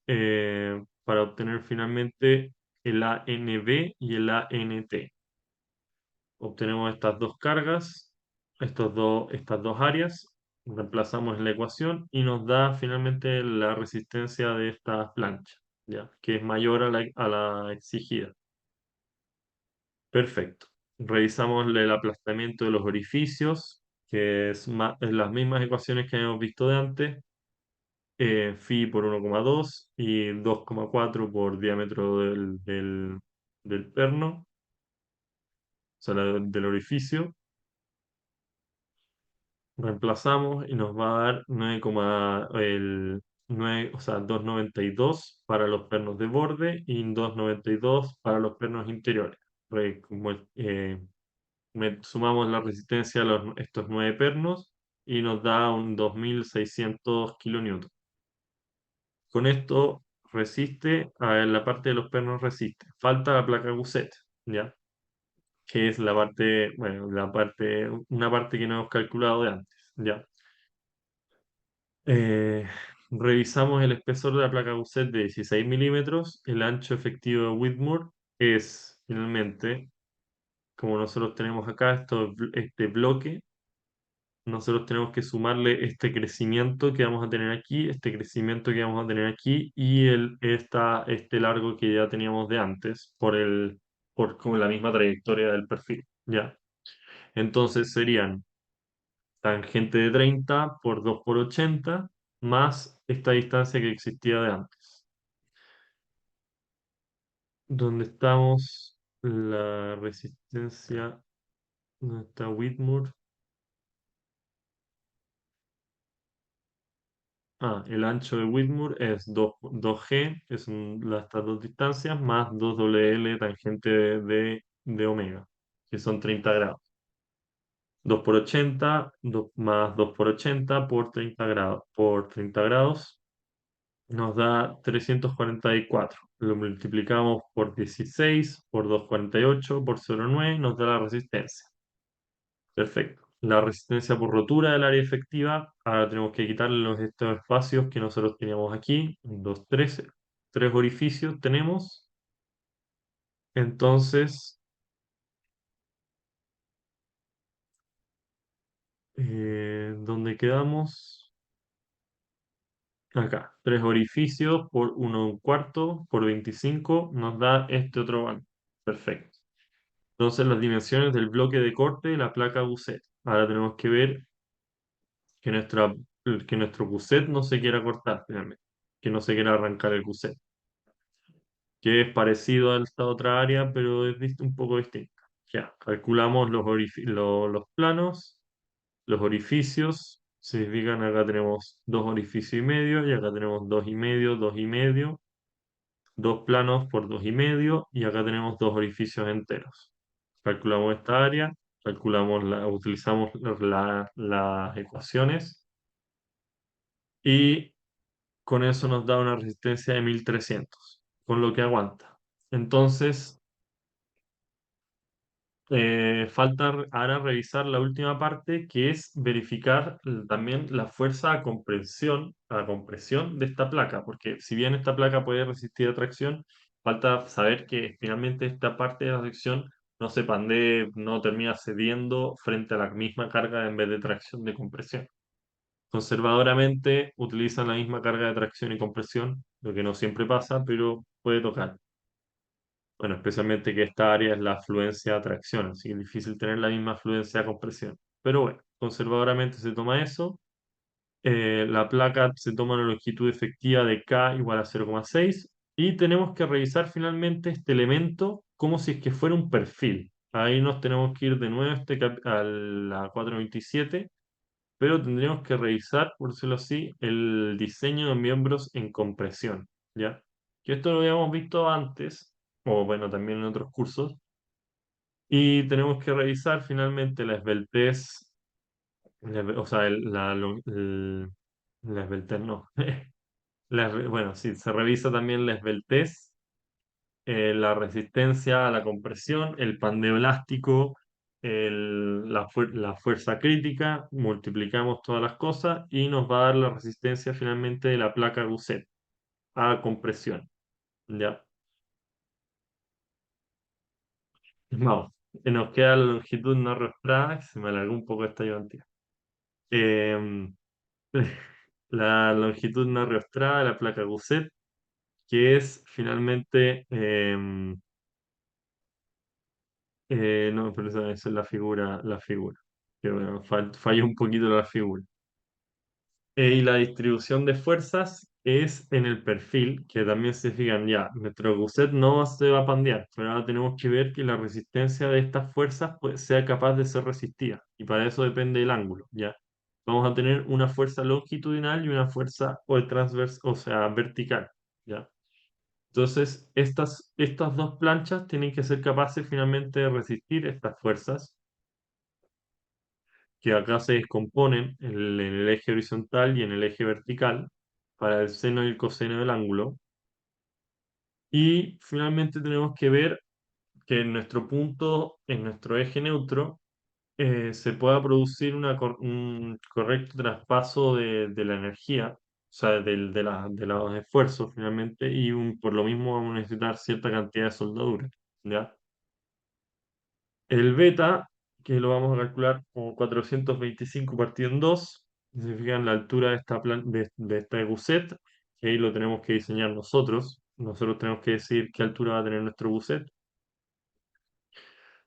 para obtener finalmente el ANB y el ANT. Obtenemos estas dos cargas, estas dos áreas, reemplazamos en la ecuación y nos da finalmente la resistencia de esta plancha, ¿ya? Que es mayor a la exigida. Perfecto. Revisamos el aplastamiento de los orificios, que es las mismas ecuaciones que hemos visto de antes, phi por 1,2 y 2,4 por diámetro del perno, o sea, del orificio. Reemplazamos y nos va a dar 9, o sea, 2,92 para los pernos de borde y 2,92 para los pernos interiores. Como, sumamos la resistencia a estos 9 pernos y nos da un 2.600 kilonewton. Con esto resiste, a ver, la parte de los pernos resiste. Falta la placa Gusset, ¿ya? Que es la parte, bueno, una parte que no hemos calculado de antes, ¿ya? Eh, Revisamos el espesor de la placa Gusset de 16 milímetros. El ancho efectivo de Whitmore es finalmente, como nosotros tenemos acá, este bloque, nosotros tenemos que sumarle este crecimiento que vamos a tener aquí, este crecimiento que vamos a tener aquí y este largo que ya teníamos de antes por como la misma trayectoria del perfil. ¿Ya? Entonces serían tangente de 30 por 2 por 80 más esta distancia que existía de antes. donde estamos, la resistencia, ¿dónde está Whitmore? Ah, el ancho de Whitmore es 2G, que son estas dos distancias, más 2WL tangente de omega, que son 30 grados. 2 por 80 más 2 por 80 por 30 grados, nos da 344. Lo multiplicamos por 16, por 248, por 0,9, nos da la resistencia. Perfecto. La resistencia por rotura del área efectiva, ahora tenemos que quitarle estos espacios que nosotros teníamos aquí. 2, 3, tres orificios tenemos. Entonces, ¿dónde quedamos? Acá. Tres orificios por 1 1/4 por 25 nos da este otro valor. Perfecto. Entonces, las dimensiones del bloque de corte de la placa Gusset. Ahora tenemos que ver que, que nuestro Gusset no se quiera cortar finalmente, que no se quiera arrancar el Gusset, que es parecido a esta otra área, pero es un poco distinta. Ya, calculamos los planos, los orificios. Si se fijan, acá tenemos 2,5 orificios y acá tenemos 2,5, 2,5, dos planos por 2,5 y acá tenemos dos orificios enteros. Calculamos esta área, utilizamos las ecuaciones y con eso nos da una resistencia de 1300 con lo que aguanta. Entonces, falta ahora revisar la última parte, que es verificar también la fuerza a compresión de esta placa, porque si bien esta placa puede resistir a tracción, falta saber que finalmente esta parte de la sección no se pandee, no termina cediendo frente a la misma carga en vez de tracción de compresión. Conservadoramente utilizan la misma carga de tracción y compresión, lo que no siempre pasa, pero puede tocar. Bueno, especialmente que esta área es la afluencia a tracción, así que es difícil tener la misma afluencia a compresión. Pero bueno, conservadoramente se toma eso. La placa se toma una longitud efectiva de K igual a 0,6 y tenemos que revisar finalmente este elemento como si es que fuera un perfil. Ahí nos tenemos que ir de nuevo a la 427, pero tendríamos que revisar, por decirlo así, el diseño de miembros en compresión, ¿ya? Que esto lo habíamos visto antes, o bueno, también en otros cursos, y tenemos que revisar finalmente la esbeltez, o sea, la esbeltez no. Bueno, sí, se revisa también la esbeltez, la resistencia a la compresión, el pandeo elástico, la fuerza crítica, multiplicamos todas las cosas y nos va a dar la resistencia finalmente de la placa Gusset a compresión. ¿Ya? Vamos. Nos queda la longitud no arrastrada, que se me alargó un poco esta ayudantía. Em, la longitud no arrastrada de la placa Gusset, que es finalmente no, pero esa es la figura. Que bueno, falla un poquito la figura. Y la distribución de fuerzas es en el perfil, que también se fijan ya, nuestro gusset no se va a pandear, pero ahora tenemos que ver que la resistencia de estas fuerzas pues, sea capaz de ser resistida. Y para eso depende el ángulo, ¿ya? Vamos a tener una fuerza longitudinal y una fuerza o transversa, o sea, vertical, ¿ya? Entonces, estas dos planchas tienen que ser capaces finalmente de resistir estas fuerzas, que acá se descomponen en el eje horizontal y en el eje vertical para el seno y el coseno del ángulo. Y finalmente tenemos que ver que en nuestro punto, en nuestro eje neutro, se pueda producir un correcto traspaso de la energía, o sea, de los esfuerzos finalmente, y por lo mismo vamos a necesitar cierta cantidad de soldadura, ¿ya? El beta, que lo vamos a calcular como 425 partido en 2, significa la altura de esta gusset, que ahí lo tenemos que diseñar nosotros. Nosotros tenemos que decir qué altura va a tener nuestro gusset.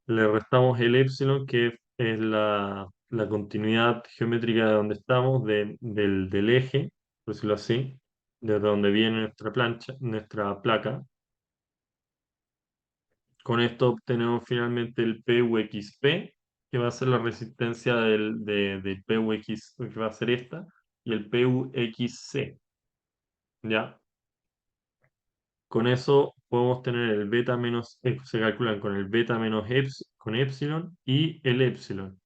Le restamos el epsilon, que es la continuidad geométrica de donde estamos, del eje, por decirlo así, desde donde viene nuestra plancha, nuestra placa. Con esto obtenemos finalmente el PUXP, que va a ser la resistencia del PUX, que va a ser esta, y el PUXC, ¿ya? Con eso podemos tener el beta menos, se calculan con el beta menos con epsilon y el epsilon.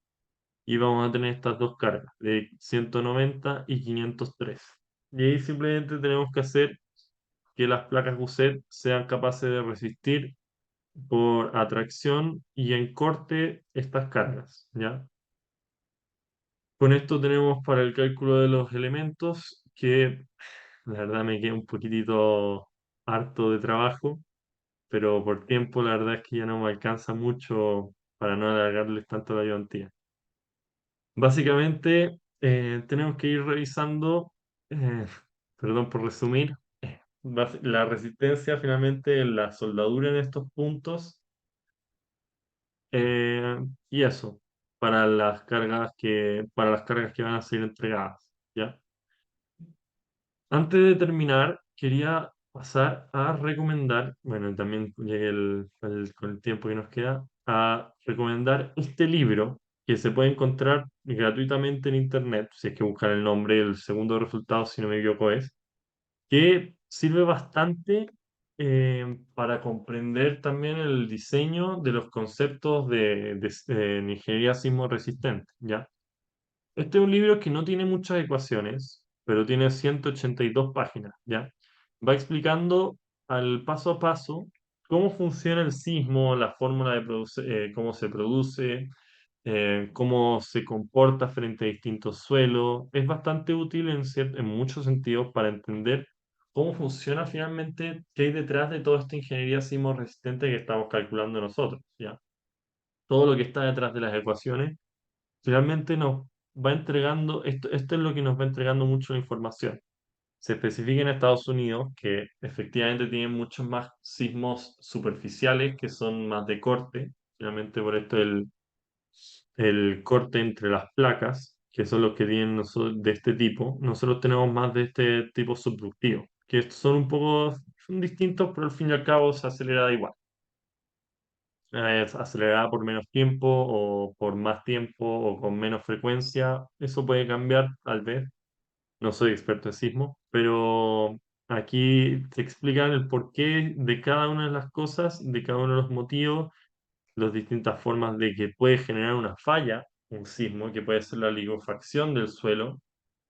Y vamos a tener estas dos cargas, de 190 y 503. Y ahí simplemente tenemos que hacer que las placas Gusset sean capaces de resistir por atracción y en corte estas cargas, ¿ya? Con esto tenemos para el cálculo de los elementos que la verdad me queda un poquitito harto de trabajo, pero por tiempo la verdad es que ya no me alcanza mucho para no alargarles tanto la ayudantía. Básicamente tenemos que ir revisando, eh, perdón por resumir, la resistencia finalmente, la soldadura en estos puntos. Eh, y eso, para las cargas que van a ser entregadas, ¿ya? Antes de terminar, quería pasar a recomendar, bueno, también llegué con el tiempo que nos queda, a recomendar este libro que se puede encontrar gratuitamente en internet, si es que buscan el nombre, el segundo resultado, si no me equivoco, es que sirve bastante para comprender también el diseño de los conceptos de ingeniería sismo resistente, ¿ya? Este es un libro que no tiene muchas ecuaciones, pero tiene 182 páginas, ¿ya? Va explicando al paso a paso cómo funciona el sismo, la fórmula cómo se produce, cómo se comporta frente a distintos suelos. Es bastante útil en muchos sentidos para entender cómo funciona finalmente, qué hay detrás de toda esta ingeniería sismo resistente que estamos calculando nosotros, ¿ya? Todo lo que está detrás de las ecuaciones finalmente nos va entregando, esto es lo que nos va entregando mucho la información. Se especifica en Estados Unidos que efectivamente tienen muchos más sismos superficiales que son más de corte, finalmente por esto el corte entre las placas, que son los que tienen de este tipo. Nosotros tenemos más de este tipo subductivo, que estos son un poco, son distintos, pero al fin y al cabo se acelera igual. Es acelerada por menos tiempo o por más tiempo o con menos frecuencia. Eso puede cambiar, tal vez. No soy experto en sismo, pero aquí te explican el porqué de cada una de las cosas, de cada uno de los motivos, las distintas formas de que puede generar una falla, un sismo, que puede ser la ligofracción del suelo,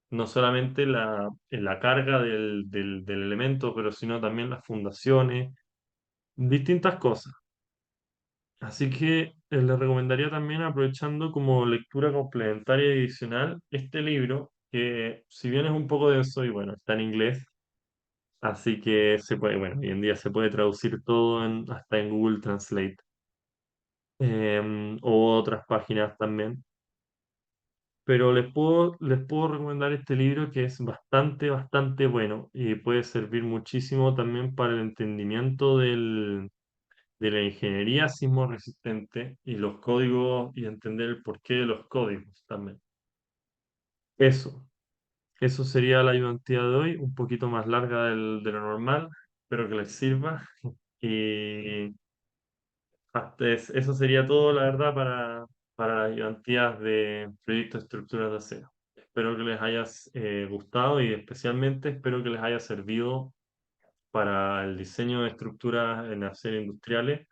no solamente la carga del elemento, pero sino también las fundaciones, distintas cosas. Así que les recomendaría también, aprovechando como lectura complementaria y adicional, este libro, que si bien es un poco denso y bueno, está en inglés, así que se puede, bueno, hoy en día se puede traducir todo hasta en Google Translate, o otras páginas también. Pero les puedo recomendar este libro que es bastante, bastante bueno y puede servir muchísimo también para el entendimiento de la ingeniería sismo resistente y los códigos y entender el porqué de los códigos también. Eso, eso sería la ayudantía de hoy, un poquito más larga de lo normal, espero que les sirva y eso sería todo, la verdad, para las ayudantías de proyectos de estructuras de acero. Espero que les haya gustado y especialmente espero que les haya servido para el diseño de estructuras en acero industriales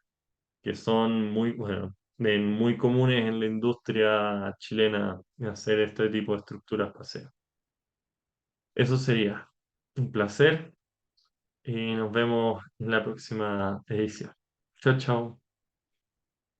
que son muy, bueno, muy comunes en la industria chilena de hacer este tipo de estructuras para acero. Eso sería un placer y nos vemos en la próxima edición. Chao, chao.